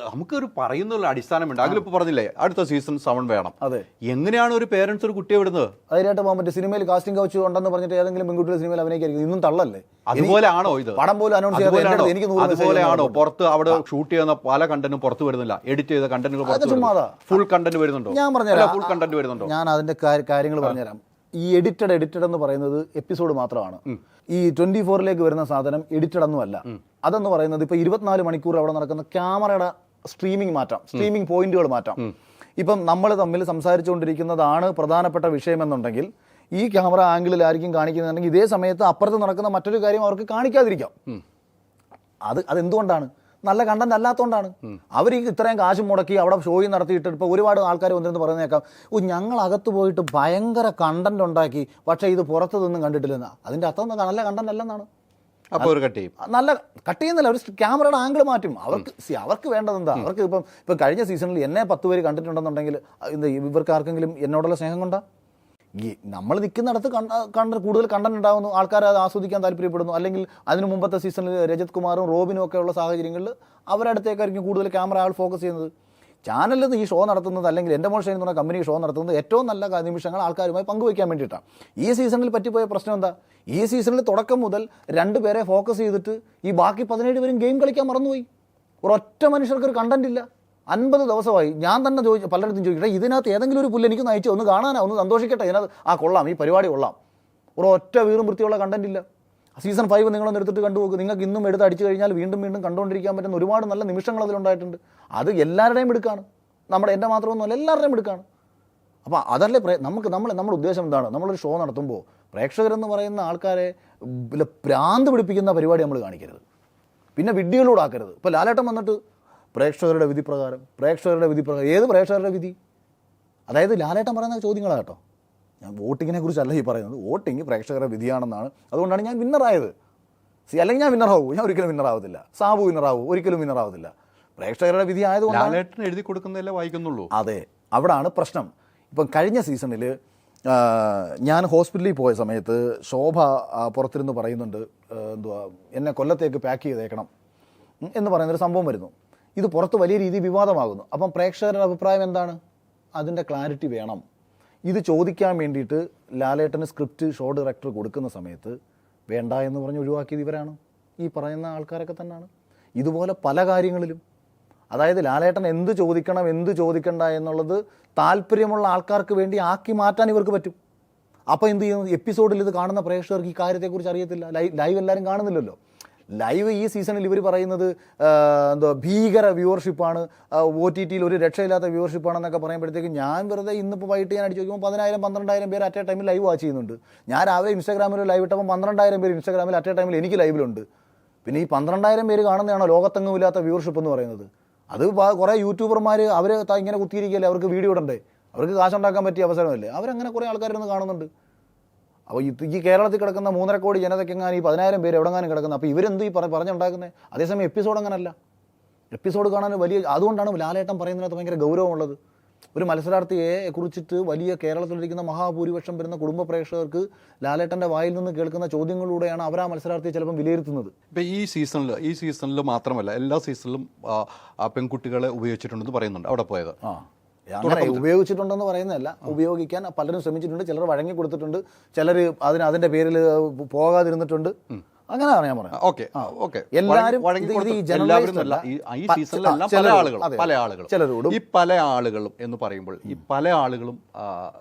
[SPEAKER 2] നമുക്കൊരു പറയുന്നുള്ള അടിസ്ഥാനമുണ്ട്. അഖിൽ ഇപ്പൊ പറഞ്ഞില്ലേ അടുത്ത സീസൺ 7 വേണം.
[SPEAKER 1] അതെ,
[SPEAKER 2] എങ്ങനെയാണ് ഒരു പേരൻസ് ഒരു കുട്ടിയെ വിടുന്നത്?
[SPEAKER 1] അതിനായിട്ട് പോകാൻ പറ്റും. സിനിമയിൽ കാസ്റ്റിംഗ് കൗച്ച് ഉണ്ടെന്ന് പറഞ്ഞിട്ട് ഏതെങ്കിലും പെൺകുട്ടിയുടെ സിനിമയിൽ അഭിനയിക്കായിരിക്കും. ഇന്നും തള്ളല്ലേ?
[SPEAKER 2] അതുപോലെയാണോ ഇത്?
[SPEAKER 1] പടം പോലും അനൗൺസ് ചെയ്യാതെ എനിക്ക്
[SPEAKER 2] അതുപോലെയാണോ പുറത്ത് അവിടെ ഷൂട്ട് ചെയ്യുന്ന പല കണ്ടന്റും പുറത്ത് വരുന്നില്ല? എഡിറ്റ് ചെയ്ത കണ്ടന്റുകൾ ഫുൾ കണ്ടന്റ് വരുന്നുണ്ടോ?
[SPEAKER 1] ഞാൻ പറഞ്ഞുതരാം,
[SPEAKER 2] ഫുൾ കണ്ടന്റ് വരുന്നുണ്ടോ?
[SPEAKER 1] ഞാൻ അതിന്റെ കാര്യങ്ങൾ പറഞ്ഞുതരാം. ഈ എഡിറ്റഡ് എന്ന് പറയുന്നത് എപ്പിസോഡ് മാത്രമാണ്. ഈ 24ലേക്ക് വരുന്ന സാധനം എഡിറ്റഡ് ഒന്നുമല്ല. അതെന്ന് പറയുന്നത് ഇപ്പൊ 24 മണിക്കൂർ അവിടെ നടക്കുന്ന ക്യാമറയുടെ സ്ട്രീമിംഗ് മാറ്റാം, സ്ട്രീമിംഗ് പോയിന്റുകൾ മാറ്റാം. ഇപ്പം നമ്മൾ തമ്മിൽ സംസാരിച്ചുകൊണ്ടിരിക്കുന്നതാണ് പ്രധാനപ്പെട്ട വിഷയമെന്നുണ്ടെങ്കിൽ ഈ ക്യാമറ ആംഗിളിലായിരിക്കും കാണിക്കുന്നുണ്ടെങ്കിൽ ഇതേ സമയത്ത് അപ്പുറത്ത് നടക്കുന്ന മറ്റൊരു കാര്യം അവർക്ക് കാണിക്കാതിരിക്കാം. അതെന്തുകൊണ്ടാണ്? നല്ല കണ്ടന്റ് അല്ലാത്തതുകൊണ്ടാണ്. അവർ ഇത്രയും കാശ് മുടക്കി അവിടെ ഷോയും നടത്തിയിട്ട് ഇപ്പോൾ ഒരുപാട് ആൾക്കാർ വന്നിരുന്ന് പറയുന്നേക്കാം, ഞങ്ങൾ അകത്ത് പോയിട്ട് ഭയങ്കര കണ്ടന്റ് ഉണ്ടാക്കി, പക്ഷേ ഇത് പുറത്തുനിന്നും കണ്ടിട്ടില്ലെന്നാ. അതിൻ്റെ അർത്ഥം നല്ല കണ്ടന്റ് അല്ലെന്നാണ്.
[SPEAKER 2] അപ്പോൾ ഒരു കട്ട് ചെയ്യും.
[SPEAKER 1] നല്ല കട്ട് ചെയ്യുന്നില്ല, ഒരു ക്യാമറയുടെ ആംഗിൾ മാറ്റും. അവർക്ക് വേണ്ടത് എന്താ? അവർക്ക് ഇപ്പം കഴിഞ്ഞ സീസണിൽ എന്നെ 10 പേര് കണ്ടിട്ടുണ്ടെന്നുണ്ടെങ്കിൽ ഇവർക്ക് ആർക്കെങ്കിലും എന്നോടുള്ള സ്നേഹം കൊണ്ടാ? നമ്മൾ നിൽക്കുന്നിടത്ത് കൂടുതൽ കണ്ടന്റ് ഉണ്ടാകുന്നു, ആൾക്കാർ അത് ആസ്വദിക്കാൻ താല്പര്യപ്പെടുന്നു. അല്ലെങ്കിൽ അതിന് മുമ്പത്തെ സീസണിൽ രജത് കുമാറും റോബിനും ഒക്കെ ഉള്ള സാഹചര്യങ്ങളിൽ അവരുടെ അടുത്തേക്കായിരിക്കും കൂടുതൽ ക്യാമറ ആൾ ഫോക്കസ് ചെയ്യുന്നത്. ചാനലിൽ ഈ ഷോ നടത്തുന്നത് അല്ലെങ്കിൽ എൻ്റെ മോഷൻ എന്ന് പറഞ്ഞ കമ്പനി ഷോ നടത്തുന്നത് ഏറ്റവും നല്ല നിമിഷങ്ങൾ ആൾക്കാരുമായി പങ്കുവയ്ക്കാൻ വേണ്ടിയിട്ടാണ്. ഈ സീസണിൽ പറ്റിപ്പോയ പ്രശ്നം എന്താ? ഈ സീസണിൽ തുടക്കം മുതൽ 2 പേരെ ഫോക്കസ് ചെയ്തിട്ട് ഈ ബാക്കി 17 പേരും ഗെയിം കളിക്കാൻ മറന്നുപോയി. ഒരൊറ്റ മനുഷ്യർക്ക് ഒരു കണ്ടന്റ് ഇല്ല. 50 ദിവസമായി. ഞാൻ തന്നെ പലയിടത്തും ചോദിക്കട്ടെ, ഇതിനകത്ത് ഏതെങ്കിലും ഒരു പുല്ല് എനിക്ക് നയിച്ചു ഒന്ന് കാണാനാ, ഒന്ന് സന്തോഷിക്കട്ടെ, ഇതിനകത്ത് കൊള്ളാം, ഈ പരിപാടി കൊള്ളാം. ഒരൊറ്റ വീറും വൃത്തിയുള്ള കണ്ടന്റ് ഇല്ല. സീസൺ 5 നിങ്ങളൊന്ന് എടുത്തിട്ട് കണ്ടുപോകും. നിങ്ങൾക്ക് ഇന്നും എടുത്ത് അടിച്ചു കഴിഞ്ഞാൽ വീണ്ടും കണ്ടുകൊണ്ടിരിക്കാൻ പറ്റുന്ന ഒരുപാട് നല്ല നിമിഷങ്ങൾ അതിലുണ്ടായിട്ടുണ്ട്. അത് എല്ലാവരുടെയും എടുക്കാണ്, എൻ്റെ മാത്രമൊന്നുമല്ല, എല്ലാവരുടെയും എടുക്കാണ്. അപ്പോൾ അതല്ലേ നമ്മുടെ ഉദ്ദേശം എന്താണ്? നമ്മളൊരു ഷോ നടത്തുമ്പോൾ പ്രേക്ഷകരെന്ന് പറയുന്ന ആൾക്കാരെ ഭ്രാന്ത് പിടിപ്പിക്കുന്ന പരിപാടി നമ്മൾ കാണിക്കരുത്, പിന്നെ വിഡ്ഢികളോട് ആക്കരുത്. ഇപ്പോൾ ലാലേട്ടൻ വന്നിട്ട് പ്രേക്ഷകരുടെ വിധി പ്രകാരം ഏത് പ്രേക്ഷകരുടെ വിധി? അതായത് ലാലേട്ടൻ പറയുന്ന ചോദ്യങ്ങളാണ് കേട്ടോ. ഞാൻ വോട്ടിങ്ങിനെ കുറിച്ചല്ല ഈ പറയുന്നത്. വോട്ടിങ് പ്രേക്ഷകരുടെ വിധിയാണെന്നാണ്. അതുകൊണ്ടാണ് ഞാൻ വിന്നറായത്. അല്ലെങ്കിൽ ഞാൻ വിന്നറാവൂ? ഞാൻ ഒരിക്കലും വിന്നറാവത്തില്ല. സാബു വിന്നറാവൂ? ഒരിക്കലും വിന്നറാവത്തില്ല. പ്രേക്ഷകരുടെ വിധി ആയതുകൊണ്ട്
[SPEAKER 2] എഴുതി കൊടുക്കുന്നതല്ലേ വായിക്കുന്നുള്ളൂ.
[SPEAKER 1] അതെ, അവിടാണ് പ്രശ്നം. ഇപ്പം കഴിഞ്ഞ സീസണിൽ ഞാൻ ഹോസ്പിറ്റലിൽ പോയ സമയത്ത് ശോഭ പുറത്തിരുന്ന് പറയുന്നുണ്ട്, എന്നെ കൊല്ലത്തേക്ക് പാക്ക് ചെയ്തേക്കണം എന്ന് പറയുന്നൊരു സംഭവം വരുന്നു. ഇത് പുറത്ത് വലിയ രീതിയിൽ വിവാദമാകുന്നു. അപ്പം പ്രേക്ഷകരുടെ അഭിപ്രായം എന്താണ്? അതിൻ്റെ ക്ലാരിറ്റി വേണം. ഇത് ചോദിക്കാൻ വേണ്ടിയിട്ട് ലാലേട്ടന് സ്ക്രിപ്റ്റ് ഷോ ഡയറക്ടർ കൊടുക്കുന്ന സമയത്ത് വേണ്ട എന്ന് പറഞ്ഞ് ഒഴിവാക്കിയത് ഇവരാണ്, ഈ പറയുന്ന ആൾക്കാരൊക്കെ തന്നെയാണ്. ഇതുപോലെ പല കാര്യങ്ങളിലും, അതായത് ലാലേട്ടൻ എന്ത് ചോദിക്കണം എന്ത് ചോദിക്കണ്ട എന്നുള്ളത് താല്പര്യമുള്ള ആൾക്കാർക്ക് വേണ്ടി ആക്കി മാറ്റാൻ ഇവർക്ക് പറ്റും. അപ്പോൾ എന്ത് ചെയ്യുന്നു? എപ്പിസോഡിൽ ഇത് കാണുന്ന പ്രേക്ഷകർക്ക് ഈ കാര്യത്തെക്കുറിച്ച് അറിയത്തില്ല. ലൈവ് എല്ലാവരും കാണുന്നില്ലല്ലോ. ലൈവ് ഈ സീസണിൽ ഇവർ പറയുന്നത് ഭീകര വ്യൂവർഷിപ്പാണ്, OTTയിൽ ഒരു രക്ഷയില്ലാത്ത വ്യൂവർഷിപ്പാണെന്നൊക്കെ പറയുമ്പോഴത്തേക്കും ഞാൻ വെറുതെ ഇന്നിപ്പോൾ വൈകിട്ട് ഞാൻ അടിച്ച് നോക്കുമ്പോൾ 10,000-12,000 പേര് അറ്റ് എ ടൈമിൽ ലൈവ് വാച്ച് ചെയ്യുന്നുണ്ട്. ഞാൻ രാവിലെ ഇൻസ്റ്റാഗ്രാമിൽ ലൈവ് ഇട്ടപ്പോൾ 12,000 പേര് ഇൻസ്റ്റാഗ്രാമിൽ അറ്റ് എ ടൈമിൽ എനിക്ക് ലൈവിലുണ്ട്. പിന്നെ ഈ 12,000 പേര് കാണുന്നതാണോ ലോകത്തെങ്ങുമില്ലാത്ത വ്യൂവർഷിപ്പ് എന്ന് പറയുന്നത്? അത് കുറേ യൂട്യൂബർമാർ അവർ ഇങ്ങനെ കുത്തിയിരിക്കുകയല്ലേ, അവർക്ക് വീഡിയോ ഇടണ്ടേ, അവർക്ക് കാശുണ്ടാക്കാൻ പറ്റിയ അവസരമല്ലേ, അവരങ്ങനെ കുറേ ആൾക്കാരിന്ന് കാണുന്നുണ്ട്. അപ്പോൾ ഈ കേരളത്തിൽ കിടക്കുന്ന 3.5 കോടി ജനതയ്ക്കെങ്ങാനും ഈ 10,000 പേര് എവിടെങ്ങാനും കിടക്കുന്നത്. അപ്പോൾ ഇവരെന്ത് ഈ പറഞ്ഞുണ്ടാക്കുന്നത്? അതേസമയം എപ്പിസോഡ് അങ്ങനല്ല. എപ്പിസോഡ് കാണാൻ വലിയ, അതുകൊണ്ടാണ് ലാലേട്ടൻ പറയുന്നതിനകത്ത് ഭയങ്കര ഗൗരവമുള്ളത്. ഒരു മത്സരാർത്ഥിയെ കുറിച്ചിട്ട് വലിയ കേരളത്തിലിരിക്കുന്ന മഹാഭൂരിപക്ഷം വരുന്ന കുടുംബ പ്രേക്ഷകർക്ക് ലാലേട്ടൻ്റെ വായിൽ നിന്ന് കേൾക്കുന്ന ചോദ്യങ്ങളിലൂടെയാണ് അവർ ആ മത്സരാർത്ഥിയെ ചിലപ്പം വിലയിരുത്തുന്നത്.
[SPEAKER 2] ഇപ്പം ഈ സീസണിൽ മാത്രമല്ല എല്ലാ സീസണിലും പെൺകുട്ടികളെ ഉപയോഗിച്ചിട്ടുണ്ടെന്ന് പറയുന്നുണ്ട് അവിടെ പോയത്.
[SPEAKER 1] അങ്ങനെ ഉപയോഗിച്ചിട്ടുണ്ടെന്ന് പറയുന്നതല്ല, ഉപയോഗിക്കാൻ പലരും ശ്രമിച്ചിട്ടുണ്ട്, ചിലർ വഴങ്ങി കൊടുത്തിട്ടുണ്ട്, ചിലർ അതിൻ്റെ പേരിൽ പോകാതിരുന്നിട്ടുണ്ട്. അങ്ങനെയാണ് ഞാൻ പറഞ്ഞത്. എല്ലാവരും
[SPEAKER 2] ചിലരോടും ഈ പല ആളുകളും എന്ന് പറയുമ്പോൾ ഈ പല ആളുകളും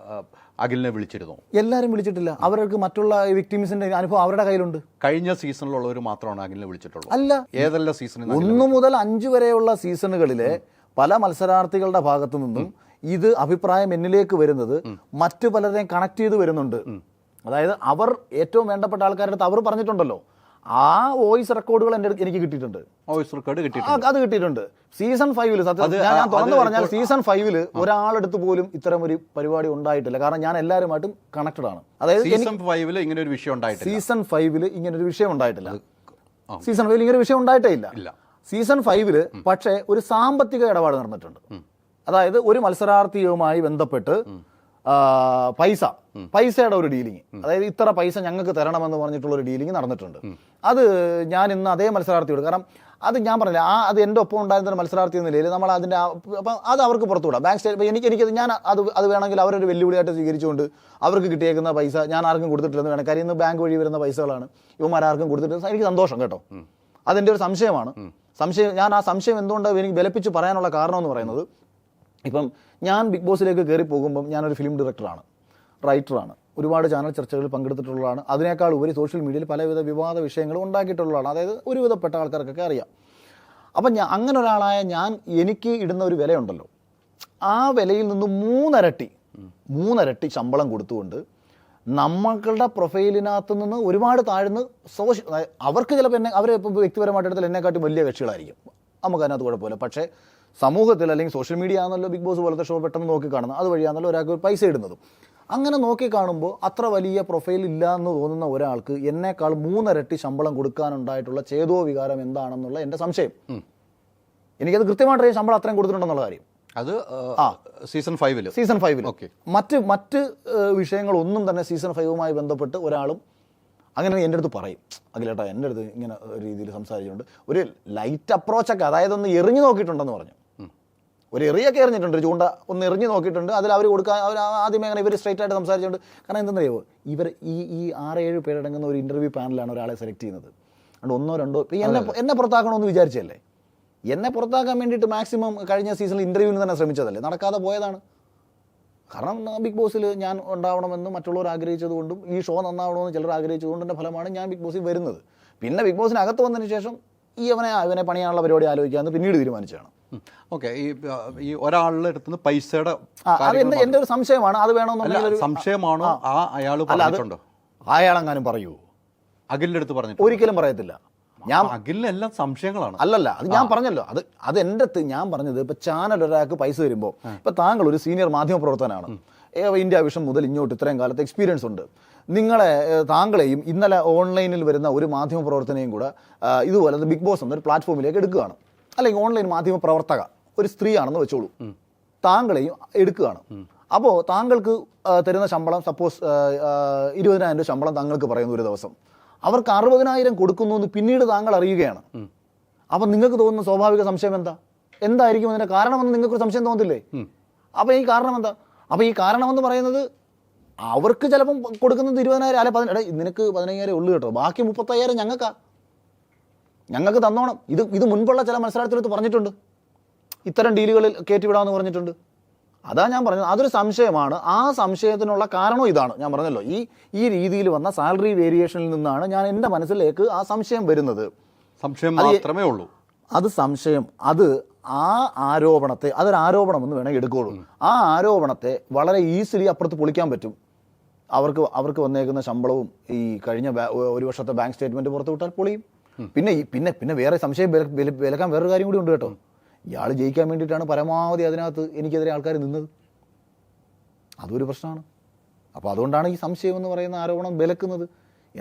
[SPEAKER 2] അഖിലിനെ വിളിച്ചിരുന്നു.
[SPEAKER 1] എല്ലാവരും വിളിച്ചിട്ടില്ല. അവർക്ക് മറ്റുള്ള വിക്ടിംസിന്റെ അനുഭവം അവരുടെ കയ്യിലുണ്ട്.
[SPEAKER 2] കഴിഞ്ഞ സീസണിലുള്ളവർ മാത്രമാണ് അഖിലിനെ വിളിച്ചിട്ടുള്ളത്.
[SPEAKER 1] അല്ല,
[SPEAKER 2] ഏതെല്ലാം സീസണിൽ
[SPEAKER 1] 1 മുതൽ 5 വരെയുള്ള സീസണുകളിലെ പല മത്സരാർത്ഥികളുടെ ഭാഗത്തു നിന്നും ഇത് അഭിപ്രായം എന്നിലേക്ക് വരുന്നത് മറ്റു പലരെയും കണക്ട് ചെയ്ത് വരുന്നുണ്ട്. അതായത് അവർ ഏറ്റവും വേണ്ടപ്പെട്ട ആൾക്കാരുടെ അടുത്ത് അവർ പറഞ്ഞിട്ടുണ്ടല്ലോ,
[SPEAKER 3] ആ വോയിസ് റെക്കോർഡുകൾ എനിക്ക് കിട്ടിയിട്ടുണ്ട്.
[SPEAKER 2] വോയിസ് റെക്കോർഡ് കിട്ടിയിട്ടുണ്ട്.
[SPEAKER 3] അത് കിട്ടിയിട്ടുണ്ട്. സീസൺ 5 സത്യം ഞാൻ തുറന്നു പറഞ്ഞാൽ സീസൺ 5 ഒരാളെടുത്ത് പോലും ഇത്തരം ഒരു പരിപാടി ഉണ്ടായിട്ടില്ല. കാരണം ഞാൻ എല്ലാവരുമായിട്ടും കണക്റ്റഡ് ആണ്. അതായത്
[SPEAKER 2] സീസൺ 5 ഇങ്ങനെ ഒരു വിഷയം ഉണ്ടായിട്ടില്ല.
[SPEAKER 3] സീസൺ 5 ഇങ്ങനെ ഒരു വിഷയം ഉണ്ടായിട്ടില്ല. സീസൺ 5 ഇങ്ങനെ ഒരു വിഷയം ഉണ്ടായിട്ടേ ഇല്ല. സീസൺ 5 പക്ഷേ ഒരു സാമ്പത്തിക ഇടപാട് നടന്നിട്ടുണ്ട്. അതായത് ഒരു മത്സരാർത്ഥിയുമായി ബന്ധപ്പെട്ട് പൈസയുടെ ഒരു ഡീലിങ്, അതായത് ഇത്ര പൈസ ഞങ്ങൾക്ക് തരണമെന്ന് പറഞ്ഞിട്ടുള്ള ഒരു ഡീലിങ് നടന്നിട്ടുണ്ട്. അത് ഞാൻ ഇന്ന് അതേ മത്സരാർത്ഥിയോട്, കാരണം അത് ഞാൻ പറഞ്ഞില്ല, അത് എൻ്റെ ഒപ്പം ഉണ്ടായിരുന്ന ഒരു മത്സരാർത്ഥി എന്ന നിലയിൽ നമ്മൾ അതിൻ്റെ അപ്പം അത് അവർക്ക് പുറത്തുവിടാം. ബാങ്ക് സ്റ്റേറ്റ് എനിക്കത് ഞാൻ അത് വേണമെങ്കിൽ അവരൊരു വെല്ലുവിളിയായിട്ട് സ്വീകരിച്ചുകൊണ്ട് അവർക്ക് കിട്ടിയേക്കുന്ന പൈസ ഞാൻ ആർക്കും കൊടുത്തിട്ടില്ലെന്ന് വേണം. കാര്യം ഇന്ന് ബാങ്ക് വഴി വരുന്ന പൈസകളാണ്, ഇവന്മാരാർക്കും കൊടുത്തിട്ട് എനിക്ക് സന്തോഷം കേട്ടോ. അതെൻ്റെ ഒരു സംശയമാണ്. ഞാൻ ആ സംശയം എന്തുകൊണ്ട് എനിക്ക് ബലപ്പിച്ച് പറയാനുള്ള കാരണം എന്ന് പറയുന്നത്, ഇപ്പം ഞാൻ ബിഗ് ബോസിലേക്ക് കയറി പോകുമ്പം ഞാനൊരു ഫിലിം ഡയറക്ടറാണ്, റൈറ്ററാണ്, ഒരുപാട് ചാനൽ ചർച്ചകളിൽ പങ്കെടുത്തിട്ടുള്ളതാണ്. അതിനേക്കാൾ ഉപരി സോഷ്യൽ മീഡിയയിൽ പലവിധ വിവാദ വിഷയങ്ങളും ഉണ്ടാക്കിയിട്ടുള്ളതാണ്. അതായത് ഒരുവിധപ്പെട്ട ആൾക്കാർക്കൊക്കെ അറിയാം. അപ്പം അങ്ങനെ ഒരാളായ എനിക്ക് ഇടുന്ന ഒരു വിലയുണ്ടല്ലോ, ആ വിലയിൽ നിന്ന് മൂന്നരട്ടി ശമ്പളം കൊടുത്തുകൊണ്ട് നമ്മളുടെ പ്രൊഫൈലിനകത്ത് നിന്ന് ഒരുപാട് താഴ്ന്ന് അവർക്ക് ചിലപ്പോൾ അവർ വ്യക്തിപരമായിട്ട് എടുത്താൽ എന്നെക്കാട്ടി വലിയ കക്ഷികളായിരിക്കും, നമുക്കതിനകത്ത് കുഴപ്പമില്ല. പക്ഷേ സമൂഹത്തിൽ അല്ലെങ്കിൽ സോഷ്യൽ മീഡിയ ആണല്ലോ ബിഗ് ബോസ് പോലത്തെ ഷോ പെട്ടെന്ന് നോക്കി കാണുന്നത്, അതുവഴിയാണല്ലോ ഒരാൾക്ക് പൈസ ഇടുന്നതും. അങ്ങനെ നോക്കി കാണുമ്പോൾ അത്ര വലിയ പ്രൊഫൈൽ ഇല്ല എന്ന് തോന്നുന്ന ഒരാൾക്ക് എന്നേക്കാൾ 3 ഇരട്ടി ശമ്പളം കൊടുക്കാനുണ്ടായിട്ടുള്ള ചേതോ വികാരം എന്താണെന്നുള്ള എൻ്റെ സംശയം. എനിക്കത് കൃത്യമായിട്ട് ശമ്പളം അത്രയും കൊടുത്തിട്ടുണ്ടെന്നുള്ള കാര്യം
[SPEAKER 2] അത് സീസൺ 5
[SPEAKER 3] ഓക്കെ. മറ്റ് വിഷയങ്ങളൊന്നും തന്നെ സീസൺ 5 ബന്ധപ്പെട്ട് ഒരാളും അങ്ങനെ എൻ്റെ അടുത്ത് പറയും, അഖിലേട്ടാ എൻ്റെ അടുത്ത് ഇങ്ങനെ രീതിയിൽ സംസാരിച്ചുകൊണ്ട് ഒരു ലൈറ്റ് അപ്രോച്ചൊക്കെ, അതായത് ഒന്ന് എറിഞ്ഞു നോക്കിയിട്ടുണ്ടെന്ന് പറഞ്ഞു. ഒരു എറിയൊക്കെ എറിഞ്ഞിട്ടുണ്ട്, ഒരു ചൂണ്ട ഒന്ന് എറിഞ്ഞു നോക്കിയിട്ടുണ്ട്. അതിൽ അവർ കൊടുക്കാൻ അവർ ആദ്യമേ അങ്ങനെ ഇവർ സ്ട്രൈറ്റ് ആയിട്ട് സംസാരിച്ചുകൊണ്ട്, കാരണം എന്തെന്നറിയോ, ഇവർ ഈ 6-7 പേരടങ്ങുന്ന ഒരു ഇൻ്റർവ്യൂ പാനലാണ് ഒരാളെ സെലക്ട് ചെയ്യുന്നത്. അതുകൊണ്ട് 1-2 ഇപ്പം എന്നെ പുറത്താക്കണമെന്ന് വിചാരിച്ചല്ലേ, എന്നെ പുറത്താക്കാൻ വേണ്ടിയിട്ട് മാക്സിമം കഴിഞ്ഞ സീസണിൽ ഇൻ്റർവ്യൂവിന് തന്നെ ശ്രമിച്ചതല്ലേ, നടക്കാതെ പോയതാണ്. കാരണം ബിഗ് ബോസിൽ ഞാൻ ഉണ്ടാവണമെന്ന് മറ്റുള്ളവർ ആഗ്രഹിച്ചതുകൊണ്ടും ഈ ഷോ നന്നാവണമെന്ന് ചിലർ ആഗ്രഹിച്ചതുകൊണ്ടിൻ്റെ ഫലമാണ് ഞാൻ ബിഗ് ബോസിൽ വരുന്നത്. പിന്നെ ബിഗ് ബോസിനകത്ത് വന്നതിന് ശേഷം ഇവനെ പണിയാനുള്ള പരിപാടി ആലോചിക്കാമെന്ന് പിന്നീട് തീരുമാനിച്ചതാണ്.
[SPEAKER 2] ഓക്കെ. ഈ ഒരാളുടെ അടുത്ത് പൈസയുടെ
[SPEAKER 3] എൻ്റെ ഒരു സംശയമാണ്, അത് വേണമെന്നുണ്ടെങ്കിൽ
[SPEAKER 2] സംശയമാണോ അയാൾ പറഞ്ഞിട്ടുണ്ടോ?
[SPEAKER 3] അയാളെങ്ങാനും പറയൂ?
[SPEAKER 2] അഖിലിന്റെ അടുത്ത് പറഞ്ഞു?
[SPEAKER 3] ഒരിക്കലും പറയത്തില്ല.
[SPEAKER 2] അഖിലിനെല്ലാം സംശയങ്ങളാണ്.
[SPEAKER 3] അല്ലല്ല, അത് ഞാൻ പറഞ്ഞല്ലോ, അത് എൻ്റെ ഞാൻ പറഞ്ഞത്, ഇപ്പൊ ചാനൽ ഒരാൾക്ക് പൈസ തരുമ്പോൾ, ഇപ്പൊ താങ്കൾ ഒരു സീനിയർ മാധ്യമ പ്രവർത്തനാണ്, ഇന്ത്യ വിഷൻ മുതൽ ഇങ്ങോട്ട് ഇത്രയും കാലത്ത് എക്സ്പീരിയൻസ് ഉണ്ട്. താങ്കളെയും ഇന്നലെ ഓൺലൈനിൽ വരുന്ന ഒരു മാധ്യമ പ്രവർത്തനയും കൂടെ ഇതുപോലെ ബിഗ് ബോസ് എന്നൊരു പ്ലാറ്റ്ഫോമിലേക്ക് എടുക്കുകയാണ്. അല്ലെങ്കിൽ ഓൺലൈൻ മാധ്യമ പ്രവർത്തക ഒരു സ്ത്രീയാണെന്ന് വെച്ചോളൂ, താങ്കളെയും എടുക്കുകയാണ്. അപ്പോൾ താങ്കൾക്ക് തരുന്ന ശമ്പളം സപ്പോസ് 20,000 രൂപ ശമ്പളം താങ്കൾക്ക് പറയുന്നു ഒരു ദിവസം, അവർക്ക് 60,000 കൊടുക്കുന്നു എന്ന് പിന്നീട് താങ്കൾ അറിയുകയാണ്. അപ്പം നിങ്ങൾക്ക് തോന്നുന്ന സ്വാഭാവിക സംശയം എന്തായിരിക്കും അതിൻ്റെ കാരണമെന്ന് നിങ്ങൾക്കൊരു സംശയം തോന്നത്തില്ലേ? അപ്പം ഈ കാരണം എന്താ? അപ്പം ഈ കാരണമെന്ന് പറയുന്നത് അവർക്ക് ചിലപ്പം കൊടുക്കുന്നത് 20,000 അല്ലെ 15,000, നിനക്ക് 15,000 ഉള്ളു കേട്ടോ, ബാക്കി 35,000 ഞങ്ങൾക്ക് തന്നോണം. ഇത് മുൻപുള്ള ചില മത്സരാർത്ഥികളടുത്ത് പറഞ്ഞിട്ടുണ്ട്, ഇത്തരം ഡീലുകളിൽ കയറ്റിവിടാമെന്ന് പറഞ്ഞിട്ടുണ്ട്. അതാ ഞാൻ പറഞ്ഞത്, അതൊരു സംശയമാണ്. ആ സംശയത്തിനുള്ള കാരണം ഇതാണ്, ഞാൻ പറഞ്ഞല്ലോ, ഈ രീതിയിൽ വന്ന സാലറി വേരിയേഷനിൽ നിന്നാണ് ഞാൻ എൻ്റെ മനസ്സിലേക്ക് ആ സംശയം വരുന്നത്.
[SPEAKER 2] സംശയം മാത്രമേ ഉള്ളൂ.
[SPEAKER 3] അത് സംശയം, അത് ആ ആരോപണത്തെ, അതൊരു ആരോപണമെന്ന് വേണമെങ്കിൽ എടുക്കുകയുള്ളൂ. ആ ആരോപണത്തെ വളരെ ഈസിലി അപ്പുറത്ത് പൊളിക്കാൻ പറ്റും. അവർക്ക് വന്നേക്കുന്ന ശമ്പളവും ഈ കഴിഞ്ഞ ഒരു വർഷത്തെ ബാങ്ക് സ്റ്റേറ്റ്മെൻറ്റ് പുറത്ത് വിട്ടാൽ പൊളിയും. പിന്നെ വേറെ സംശയം വിലക്കാൻ വേറൊരു കാര്യം കൂടി ഉണ്ട് കേട്ടോ. ഇയാൾ ജയിക്കാൻ വേണ്ടിയിട്ടാണ് പരമാവധി അതിനകത്ത് എനിക്കെതിരെ ആൾക്കാർ നിന്നത്, അതൊരു പ്രശ്നമാണ്. അപ്പോൾ അതുകൊണ്ടാണ് ഈ സംശയം എന്ന് പറയുന്ന ആരോപണം വിലക്കുന്നത്.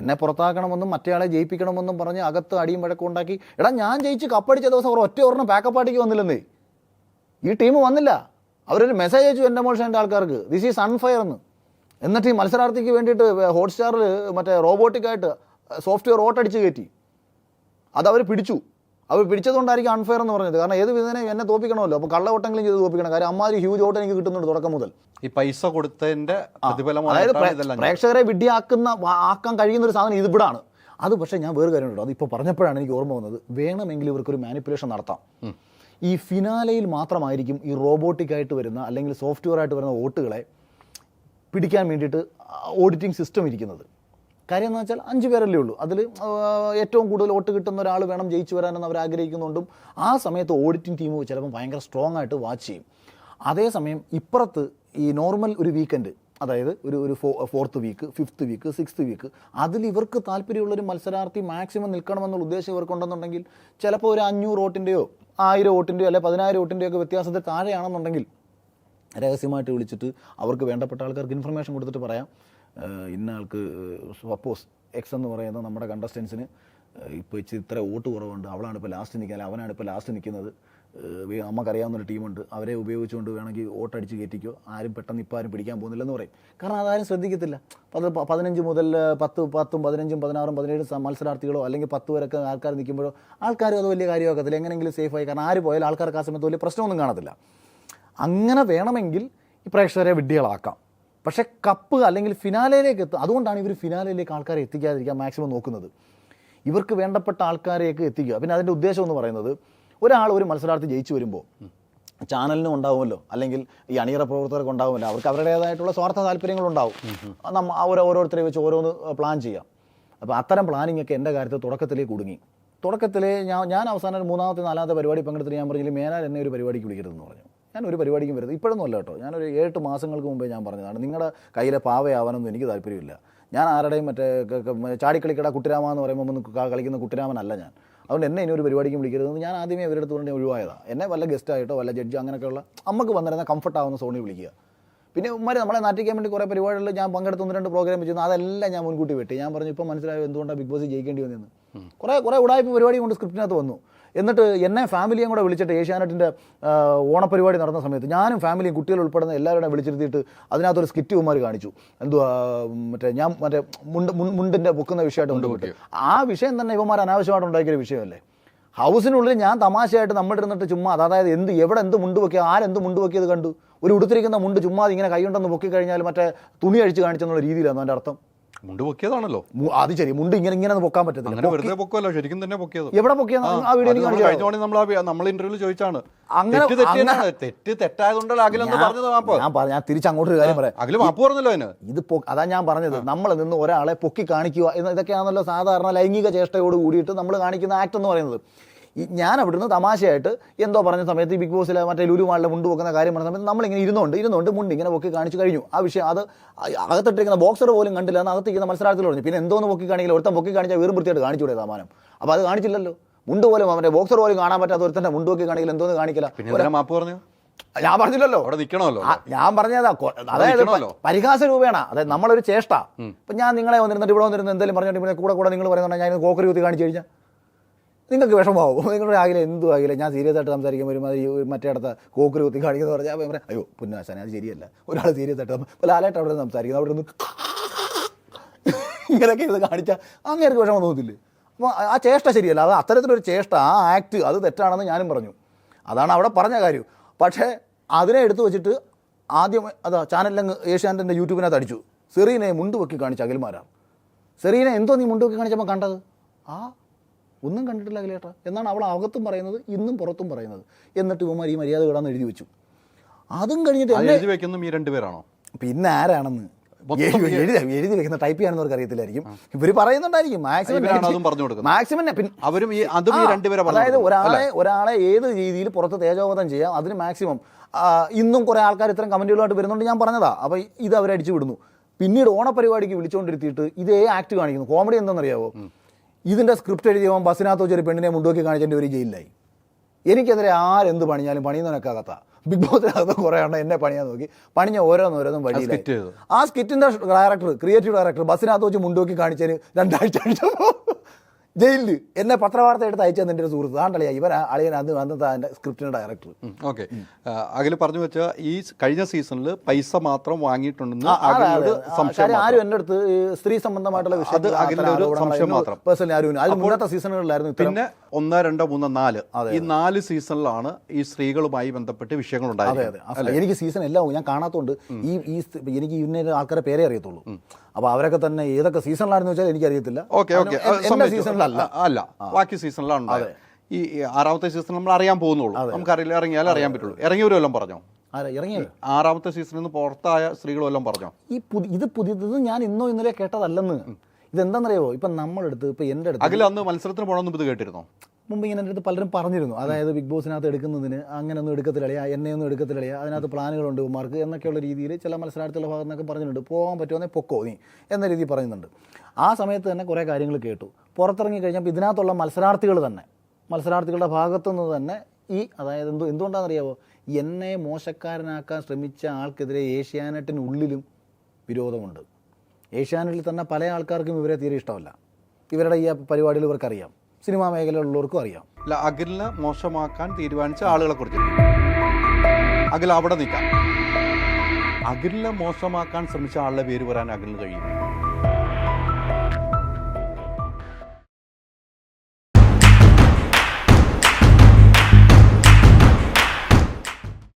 [SPEAKER 3] എന്നെ പുറത്താക്കണമെന്നും മറ്റേയാളെ ജയിപ്പിക്കണമെന്നും പറഞ്ഞ് അകത്ത് അടിയും വഴക്കം ഉണ്ടാക്കി. ഞാൻ ജയിച്ച് കപ്പടിച്ച ദിവസം ഒരെണ്ണം പാക്കപ്പ് പാർട്ടിക്ക് വന്നില്ലെന്നേ, ഈ ടീം വന്നില്ല. അവരൊരു മെസ്സേജ് അയച്ചു എൻ്റെ മോൾഷൻ്റെ ആൾക്കാർക്ക്, ദിസ് ഈസ് അൺഫെയർ എന്ന്. എന്നിട്ട് ഈ മത്സരാർത്ഥിക്ക് വേണ്ടിയിട്ട് ഹോട്ട്സ്റ്റാറിൽ മറ്റേ റോബോട്ടിക്കായിട്ട് സോഫ്റ്റ്വെയർ ഓട്ടടിച്ച് കയറ്റി. അതവർ പിടിച്ചു. അവർ പിടിച്ചതുകൊണ്ടായിരിക്കും അൺഫെയർ എന്ന് പറഞ്ഞത്. കാരണം ഏത് വിധേന എന്നെ തോപ്പിക്കണമല്ലോ, അപ്പോൾ കള്ളവോട്ടെങ്കിലും ചെയ്ത് തോപ്പിക്കണം. കാര്യം അമ്മാതിരി ഹ്യൂജ് വോട്ട് എനിക്ക് കിട്ടുന്നുണ്ട് തുടക്കം മുതൽ.
[SPEAKER 2] ഈ പൈസ കൊടുത്തതിൻ്റെ
[SPEAKER 3] അതായത് പ്രേക്ഷകരെ ആക്കാൻ കഴിയുന്ന ഒരു സാധനം ഇതിവിടാണ്. അത് പക്ഷേ ഞാൻ വേറെ കാര്യം കേട്ടോ, അതിപ്പോൾ പറഞ്ഞപ്പോഴാണ് എനിക്ക് ഓർമ്മ വന്നത്, വേണമെങ്കിൽ ഇവർക്കൊരു മാനിപ്പുലേഷൻ നടത്താം. ഈ ഫിനാലയിൽ മാത്രമായിരിക്കും ഈ റോബോട്ടിക്കായിട്ട് വരുന്ന അല്ലെങ്കിൽ സോഫ്റ്റ്വെയർ ആയിട്ട് വരുന്ന വോട്ടുകളെ പിടിക്കാൻ വേണ്ടിയിട്ട് ഓഡിറ്റിംഗ് സിസ്റ്റം ഇരിക്കുന്നത്. കാര്യം എന്ന് വെച്ചാൽ 5 പേരല്ലേ ഉള്ളൂ, അതിൽ ഏറ്റവും കൂടുതൽ വോട്ട് കിട്ടുന്ന ഒരാൾ വേണം ജയിച്ചു വരാനെന്ന് അവർ ആഗ്രഹിക്കുന്നുണ്ടും. ആ സമയത്ത് ഓഡിറ്റിംഗ് ടീം ചിലപ്പോൾ ഭയങ്കര സ്ട്രോങ് ആയിട്ട് വാച്ച് ചെയ്യും. അതേസമയം ഇപ്പുറത്ത് ഈ നോർമൽ ഒരു വീക്കെൻഡ് അതായത് ഒരു 4th week 5th week 6th week അതിൽ ഇവർക്ക് താല്പര്യമുള്ളൊരു മത്സരാർത്ഥി മാക്സിമം നിൽക്കണമെന്നുള്ള ഉദ്ദേശം ഇവർക്കുണ്ടെന്നുണ്ടെങ്കിൽ ചിലപ്പോൾ ഒരു 500 വോട്ടിൻ്റെയോ 1000 വോട്ടിൻ്റെയോ അല്ലെ 10000 വോട്ടിൻ്റെയോ ഒക്കെ വ്യത്യാസത്തിൽ താഴെയാണെന്നുണ്ടെങ്കിൽ രഹസ്യമായിട്ട് വിളിച്ചിട്ട് അവർക്ക് വേണ്ടപ്പെട്ട ആൾക്കാർക്ക് ഇൻഫർമേഷൻ കൊടുത്തിട്ട് പറയാം, ഇന്ന ആൾക്ക് സപ്പോസ് എക്സ് എന്ന് പറയുന്ന നമ്മുടെ കണ്ടസ്റ്റൻസിന് ഇപ്പോൾ ഇത്ര വോട്ട് കുറവുണ്ട്, അവളാണ് ഇപ്പോൾ ലാസ്റ്റ് നിൽക്കാൻ, അവനാണ് ഇപ്പോൾ ലാസ്റ്റ് നിൽക്കുന്നത്, നമുക്കറിയാവുന്നൊരു ടീമുണ്ട്, അവരെ ഉപയോഗിച്ചുകൊണ്ട് വേണമെങ്കിൽ വോട്ടടിച്ച് കയറ്റിക്കോ, ആരും പെട്ടെന്ന് ഇപ്പോൾ ആരും പിടിക്കാൻ പോകുന്നില്ലെന്ന് പറയും. കാരണം അതാരും ശ്രദ്ധിക്കത്തില്ല. 15 മുതൽ 10, 15, 16, 17 മത്സരാർത്ഥികളോ അല്ലെങ്കിൽ 10 വരെയൊക്കെ ആൾക്കാർ നിൽക്കുമ്പോഴോ ആൾക്കാരും അത് വലിയ കാര്യമാക്കത്തില്ല, എങ്ങനെയെങ്കിലും സേഫായി. കാരണം ആര് പോയാലും ആൾക്കാർക്ക് ആ സമയത്ത് വലിയ പ്രശ്നമൊന്നും കാണത്തില്ല. അങ്ങനെ വേണമെങ്കിൽ ഈ പ്രേക്ഷകരെ വിഡ്ഢികളാക്കാം. പക്ഷേ കപ്പ് അല്ലെങ്കിൽ ഫിനാലയിലേക്ക് എത്തും. അതുകൊണ്ടാണ് ഇവർ ഫിനാലയിലേക്ക് ആൾക്കാരെ എത്തിക്കാതിരിക്കാൻ മാക്സിമം നോക്കുന്നത്. ഇവർക്ക് വേണ്ടപ്പെട്ട ആൾക്കാരെയൊക്കെ എത്തിക്കുക. പിന്നെ അതിൻ്റെ ഉദ്ദേശം എന്ന് പറയുന്നത്, ഒരാൾ ഒരു മത്സരാർത്ഥി ജയിച്ചു വരുമ്പോൾ ചാനലിനും ഉണ്ടാവുമല്ലോ, അല്ലെങ്കിൽ ഈ അണിയറ പ്രവർത്തകർക്ക് ഉണ്ടാവുമല്ലോ, അവർക്ക് അവരുടേതായിട്ടുള്ള സ്വാർത്ഥ താല്പര്യങ്ങളുണ്ടാവും. ഓരോരുത്തരെ വെച്ച് ഓരോന്ന് പ്ലാൻ ചെയ്യാം. അപ്പോൾ അത്തരം പ്ലാനിങ് ഒക്കെ എൻ്റെ കാര്യത്തിൽ തുടക്കത്തിലേ കുടുങ്ങി. തുടക്കത്തിലേ ഞാൻ അവസാനം 3ാമത്തെ 4ാമത്തെ പരിപാടി പങ്കെടുത്തിട്ട് ഞാൻ പറഞ്ഞില്ല, മേലാൽ എന്നെ ഒരു പരിപാടിക്ക് വിളിക്കരുതെന്ന് പറഞ്ഞു. ഞാൻ ഒരു പരിപാടിക്കും വരുന്നത് ഇപ്പോഴൊന്നും അല്ല കേട്ടോ, ഞാനൊരു 7 മാസങ്ങൾക്ക് മുമ്പേ ഞാൻ പറഞ്ഞതാണ്, നിങ്ങളുടെ കയ്യിലെ പാവയാവാനൊന്നും എനിക്ക് താല്പര്യമില്ല. ഞാൻ ആരുടെയും മറ്റേ ചാടിക്കളിക്കട കുട്ടിരാമ എന്ന് പറയുമ്പോൾ ഒന്ന് കളിക്കുന്ന കുട്ടിരാമനല്ല ഞാൻ. അതുകൊണ്ട് എന്നെ ഇനി ഒരു പരിപാടിക്കും വിളിക്കരുതെന്ന് ഞാൻ ആദ്യമേ അവരുടെ അടുത്ത് പറഞ്ഞ് ഒഴിവായതാണ്. എന്നെ വല്ല ഗസ്റ്റായിട്ടോ വല്ല ജഡ്ജ് അങ്ങനെയൊക്കെയുള്ള നമുക്ക് വന്നിരുന്ന കംഫർട്ടാവുന്ന സോണിൽ വിളിക്കുക. പിന്നെ ഉമ്മാർ നമ്മളെ നാട്ടിക്കാൻ വേണ്ടി കുറേ പരിപാടികളിൽ ഞാൻ പങ്കെടുത്ത് 1-2 പ്രോഗ്രാം വെച്ചിരുന്നു, അതെല്ലാം ഞാൻ മുൻകൂട്ടി വെട്ടി. ഞാൻ പറഞ്ഞു ഇപ്പോൾ മനസ്സിലായോ എന്തുകൊണ്ടാണ് ബിഗ് ബോസ് ജയിക്കേണ്ടി വന്നതെന്ന്. കുറേ ഉടായ്പ പരിപാടി കൊണ്ട് സ്ക്രിപ്റ്റിനകത്ത് വന്നു. എന്നിട്ട് എന്നെ ഫാമിലിയും കൂടെ വിളിച്ചിട്ട് ഏഷ്യാനെറ്റിൻ്റെ ഓണപരിപാടി നടന്ന സമയത്ത് ഞാനും ഫാമിലിയും കുട്ടികൾ ഉൾപ്പെടുന്ന എല്ലാവരും വിളിച്ചിരുത്തിയിട്ട് അതിനകത്തൊരു സ്കിറ്റ് കുമാർ കാണിച്ചു. എന്തുവാ മറ്റേ മുണ്ടിൻ്റെ പൊക്കുന്ന വിഷയമായിട്ട് കൊണ്ടുപോയിട്ട് ആ വിഷയം തന്നെ ഇവന്മാർ അനാവശ്യമായിട്ട് ഉണ്ടാക്കിയൊരു വിഷയമല്ലേ. ഹൗസിനുള്ളിൽ ഞാൻ തമാശയായിട്ട് നമ്മളിരുന്നിട്ട് ചുമ്മാ അതായത് എവിടെ എന്ത് മുണ്ട് വെക്കുക, ആരെന്ത് മുണ്ട് വെക്കിയത് കണ്ടു, ഒരു ഉടുത്തിരിക്കുന്ന മുണ്ട് ചുമ്മാ ഇങ്ങനെ കൈകൊണ്ടെന്ന് പൊക്കി കഴിഞ്ഞാൽ മറ്റേ തുണി അഴിച്ച് കാണിച്ചെന്നുള്ള രീതിയിലാണ് അതിൻ്റെ അർത്ഥം.
[SPEAKER 2] മുണ്ട് പൊക്കിയതാണല്ലോ
[SPEAKER 3] അത് ശരി, മുണ്ട് ഇങ്ങനെ പൊക്കാൻ പറ്റത്തില്ല.
[SPEAKER 2] വെറുതെ പൊക്കുമല്ലോ, ശരിക്കും തന്നെ പൊക്കിയത്.
[SPEAKER 3] എവിടെ പൊക്കിയത് ആ വീഡിയോ
[SPEAKER 2] നമ്മൾ ഇന്റർവ്യൂ ചോദിച്ചാണ്. തെറ്റ് തെറ്റായതുകൊണ്ടല്ലോ
[SPEAKER 3] ഞാൻ തിരിച്ചങ്ങോട്ടൊരു കാര്യം പറയാം.
[SPEAKER 2] അഖില് മാപ്പ് പറഞ്ഞല്ലോ അതിന്.
[SPEAKER 3] ഇത് അതാ ഞാൻ പറഞ്ഞത്, നമ്മൾ നിന്ന് ഒരാളെ പൊക്കി കാണിക്കുക എന്ന് ഇതൊക്കെയാണല്ലോ സാധാരണ ലൈംഗിക ചേഷ്ടയോട് കൂടിയിട്ട് നമ്മൾ കാണിക്കുന്ന ആക്ട് എന്ന് പറയുന്നത്. ഞാൻ അവിടുന്ന് തമാശയായിട്ട് എന്തോ പറഞ്ഞ സമയത്ത് ഈ ബിഗ് ബോസിലെ മറ്റേ ലുലു മാളിലെ മുണ്ട് പൊക്കുന്ന കാര്യം പറഞ്ഞ സമയത്ത് നമ്മളിങ്ങനെ ഇരുന്നുകൊണ്ട് മുണ്ട് ഇങ്ങനെ പൊക്കി കാണിച്ച് കഴിഞ്ഞു. ആ വിഷയം അത് അകത്തിട്ടിരിക്കുന്ന ബോക്സർ പോലും കണ്ടില്ല എന്ന് അകത്തിരിക്കുന്ന മത്സരാർത്ഥികൾ പറഞ്ഞു. പിന്നെ എന്തോന്ന് പൊക്കി കാണിക്കില്ല, ഒരുത്തൻ പൊക്കി കാണിച്ചാൽ വീറും വൃത്തിയായിട്ട് കാണിച്ചുകൂടെ സമാനം. അപ്പോൾ അത് കാണിച്ചില്ലല്ലോ. മുണ്ട് പോലും അവൻ്റെ ബോക്സർ പോലും കാണാൻ പറ്റാത്ത ഒരുത്തൻ്റെ മുണ്ട് പൊക്കി കാണിക്കില്ല, എന്തോന്ന് കാണിക്കില്ല.
[SPEAKER 2] മാപ്പ് പറഞ്ഞു
[SPEAKER 3] ഞാൻ പറഞ്ഞില്ലല്ലോ,
[SPEAKER 2] അവിടെ നിൽക്കണമല്ലോ.
[SPEAKER 3] ഞാൻ പറഞ്ഞതാ, അതായത് പരിഹാസ രൂപേണ, അതായത് നമ്മളൊരു ചേഷ്ട. ഇപ്പം ഞാൻ നിങ്ങളെ വന്നിരുന്നിട്ട് ഇവിടെ വന്നിരുന്ന് എന്തെങ്കിലും പറഞ്ഞിട്ട് കൂടെ നിങ്ങൾ പറയുന്നുണ്ടെങ്കിൽ ഞാൻ കോക്കറി കുത്തി കാണിച്ചു കഴിഞ്ഞാൽ നിങ്ങൾക്ക് വിഷമമാവും. നിങ്ങളുടെ ആകില്ല എന്തും ആകില്ല. ഞാൻ സീരിയസ് ആയിട്ട് സംസാരിക്കുമ്പോൾ ഒരുമാതിരി മറ്റേ അടുത്ത കോക്കറി കുത്തി കാണിക്കുന്നത് പറഞ്ഞാൽ പറയാം, അയ്യോ പുന്നാശാനെ അത് ശരിയല്ല. ഒരാൾ സീരിയസ് ആയിട്ട് ഇപ്പോൾ ലാലായിട്ട് അവിടെ സംസാരിക്കുന്നത്, അവിടെ നിന്ന് ഇങ്ങനെയൊക്കെ ഇത് കാണിച്ചാൽ അങ്ങേർക്ക് വിഷമം തോന്നത്തില്ലേ? അപ്പോൾ ആ ചേഷ്ട ശരിയല്ല. അത് അത്തരത്തിലൊരു ചേഷ്ട, ആ ആക്ട് അത് തെറ്റാണെന്ന് ഞാനും പറഞ്ഞു. അതാണ് അവിടെ പറഞ്ഞ കാര്യം. പക്ഷേ അതിനെ എടുത്തു വെച്ചിട്ട് ആദ്യം ചാനലിലങ്ങ് ഏഷ്യാനെറ്റിൻ്റെ യൂട്യൂബിനകത്ത് അടിച്ചു, സെറീനെ മുണ്ട് പൊക്കി കാണിച്ച അഖിൽമാരാണ്. സെറീനെ എന്തോ നീ മുണ്ട് പൊക്കി കാണിച്ചപ്പോൾ കണ്ടത്? ഒന്നും കണ്ടിട്ടില്ല അഖിലേട്ടാ എന്നാണ് അവൾ അകത്തും പറയുന്നത്, ഇന്നും പുറത്തും പറയുന്നത്. എന്നിട്ട് ഇവന്മാർ ഈ മര്യാദ കേടാന്ന് എഴുതി വെച്ചു. അതും കഴിഞ്ഞിട്ട്
[SPEAKER 2] എഴുതി വെക്കുന്ന ഈ 2 പേരാണോ?
[SPEAKER 3] പിന്നെ ആരാണെന്ന് എഴുതി വെക്കുന്ന ടൈപ്പ് ചെയ്യാണെന്നവർക്ക് അറിയത്തില്ലായിരിക്കും. ഇവർ പറയുന്നുണ്ടായിരിക്കും മാക്സിമം. അതായത് ഒരാളെ ഏത് രീതിയിൽ പുറത്ത് തേജോവധം ചെയ്യാം, അതിന് മാക്സിമം. ഇന്നും കുറേ ആൾക്കാർ ഇത്തരം കമൻറ്റുകളായിട്ട് വരുന്നുണ്ട്. ഞാൻ പറഞ്ഞതാ. അപ്പോൾ ഇത് അവരടിച്ചു വിടുന്നു. പിന്നീട് ഓണപരിപാടിക്ക് വിളിച്ചുകൊണ്ടിരുത്തിയിട്ട് ഇതേ ആക്ട് കാണിക്കുന്നു. കോമഡി എന്താണെന്നറിയാവോ? ഇതിൻ്റെ സ്ക്രിപ്റ്റ് എഴുതിയവൻ ബസ്സിനകത്ത് വെച്ചൊരു പെണ്ണിനെ മുണ്ടോക്കി കാണിച്ചതിൻ്റെ ഒരു ജയിലിലായി. എനിക്കെതിരെ ആരെന്ത് പണിഞ്ഞാലും പണിയുന്നതിനൊക്കെ അകത്ത. ബിഗ് ബോസിനകത്ത് കുറേ എണ്ണം എന്നെ പണിയാൻ നോക്കി, പണിഞ്ഞ ഓരോന്നോരോന്നും വഴിയിലായി. ആ സ്കിറ്റിൻ്റെ ഡയറക്ടർ, ക്രിയേറ്റീവ് ഡയറക്ടർ ബസ്സിനകത്ത് വെച്ച് മുണ്ടോക്കി കാണിച്ചതിന് 2 ആഴ്ച കഴിഞ്ഞപ്പോൾ ജയിലിൽ എന്നെ പത്രവാർത്ത എടുത്ത് അയച്ചത് എൻ്റെ ഒരു സുഹൃത്ത്. ആണ്ടല്ലേ ഇവൻ അളിയൻ അന്നത്തെ അതിൻ്റെ സ്ക്രിപ്റ്റിൻ്റെ ഡയറക്ടർ.
[SPEAKER 2] ഓക്കെ, അഖില് പറഞ്ഞു വെച്ചാൽ ഈ കഴിഞ്ഞ സീസണിൽ പൈസ മാത്രം വാങ്ങിയിട്ടുണ്ടെന്ന്
[SPEAKER 3] ആരും എൻ്റെ അടുത്ത് സ്ത്രീ സംബന്ധമായിട്ടുള്ള വിഷയം മാത്രം പേഴ്സണലി ആരും അത് മുന്നത്തെ സീസണുകളിലായിരുന്നു.
[SPEAKER 2] പിന്നെ 1, 2, 3, 4 ഈ 4 സീസണിലാണ് ഈ സ്ത്രീകളുമായി ബന്ധപ്പെട്ട് വിഷയങ്ങൾ ഉണ്ടായത്.
[SPEAKER 3] എനിക്ക് സീസൺ എല്ലാം ഞാൻ കാണാത്തതുകൊണ്ട് എനിക്ക് ഇന്ന ആൾക്കാരെ പേരേ അറിയത്തുള്ളൂ. അപ്പോൾ അവരൊക്കെ തന്നെ ഏതൊക്കെ സീസണിലാണെന്ന് വെച്ചാൽ എനിക്കറിയത്തില്ല.
[SPEAKER 2] അല്ല ബാക്കി സീസണിലാണ്. ഈ 6ാമത്തെ സീസൺ നമ്മൾ അറിയാൻ പോകുന്നുള്ളൂ, നമുക്കറിയില്ല, ഇറങ്ങിയാൽ അറിയാൻ പറ്റുള്ളൂ. ഇറങ്ങിയവരെല്ലാം പറഞ്ഞോ?
[SPEAKER 3] ഇറങ്ങിയത്
[SPEAKER 2] 6ാമത്തെ സീസണിൽ നിന്ന് പുറത്തായ സ്ത്രീകളെല്ലാം പറഞ്ഞോ?
[SPEAKER 3] ഇത് പുതിയത് ഞാൻ ഇന്നോ ഇന്നലെ കേട്ടതല്ലെന്ന്. ഇതെന്താണെന്നറിയാവോ? ഇപ്പം നമ്മളെടുത്ത് ഇപ്പം എൻ്റെ അടുത്ത്
[SPEAKER 2] അഖിൽ അന്ന് മത്സരത്തിന് പോകണമെന്ന് ഇത് കേട്ടിരുന്നോ?
[SPEAKER 1] മുമ്പ് ഇങ്ങനെ എൻ്റെ അടുത്ത് പലരും പറഞ്ഞിരുന്നു, അതായത് ബിഗ് ബോസിനകത്ത് എടുക്കുന്നതിന് അങ്ങനെയൊന്നും എടുക്കത്തില്ല, എന്നെയൊന്നും എടുക്കത്തില്ല, അതിനകത്ത് പ്ലാനുകളുണ്ട് ഉമാർക്ക് എന്നൊക്കെയുള്ള രീതിയിൽ ചില മത്സരാർത്ഥികളുടെ ഭാഗത്ത് നിന്നൊക്കെ പറഞ്ഞിട്ടുണ്ട്. പോകാൻ പറ്റുമെന്നേ പൊക്കോ നീ എന്ന രീതിയിൽ പറയുന്നുണ്ട്. ആ സമയത്ത് തന്നെ കുറേ കാര്യങ്ങൾ കേട്ടു. പുറത്തിറങ്ങി കഴിഞ്ഞപ്പോൾ ഇതിനകത്തുള്ള മത്സരാർത്ഥികളുടെ ഭാഗത്തുനിന്ന് തന്നെ അതായത് എന്തുകൊണ്ടാണെന്നറിയാവോ, എന്നെ മോശക്കാരനാക്കാൻ ശ്രമിച്ച ആൾക്കെതിരെ ഏഷ്യാനെറ്റിനുള്ളിലും വിരോധമുണ്ട്. ഏഷ്യാനെറ്റിൽ തന്നെ പല ആൾക്കാർക്കും ഇവരെ തീരെ ഇഷ്ടമല്ല. ഇവരുടെ ഈ പരിപാടികൾ ഇവർക്കറിയാം, സിനിമാ മേഖലയിലുള്ളവർക്കും അറിയാം.
[SPEAKER 2] അല്ല, അഖിലിനെ മോശമാക്കാൻ തീരുമാനിച്ച ആളുകളെ കുറിച്ച് അഖിൽ അവിടെ നിൽക്കാം. അഖിലിനെ മോശമാക്കാൻ ശ്രമിച്ച ആളുടെ പേര് പറയാൻ അഖിലിന് കഴിയും.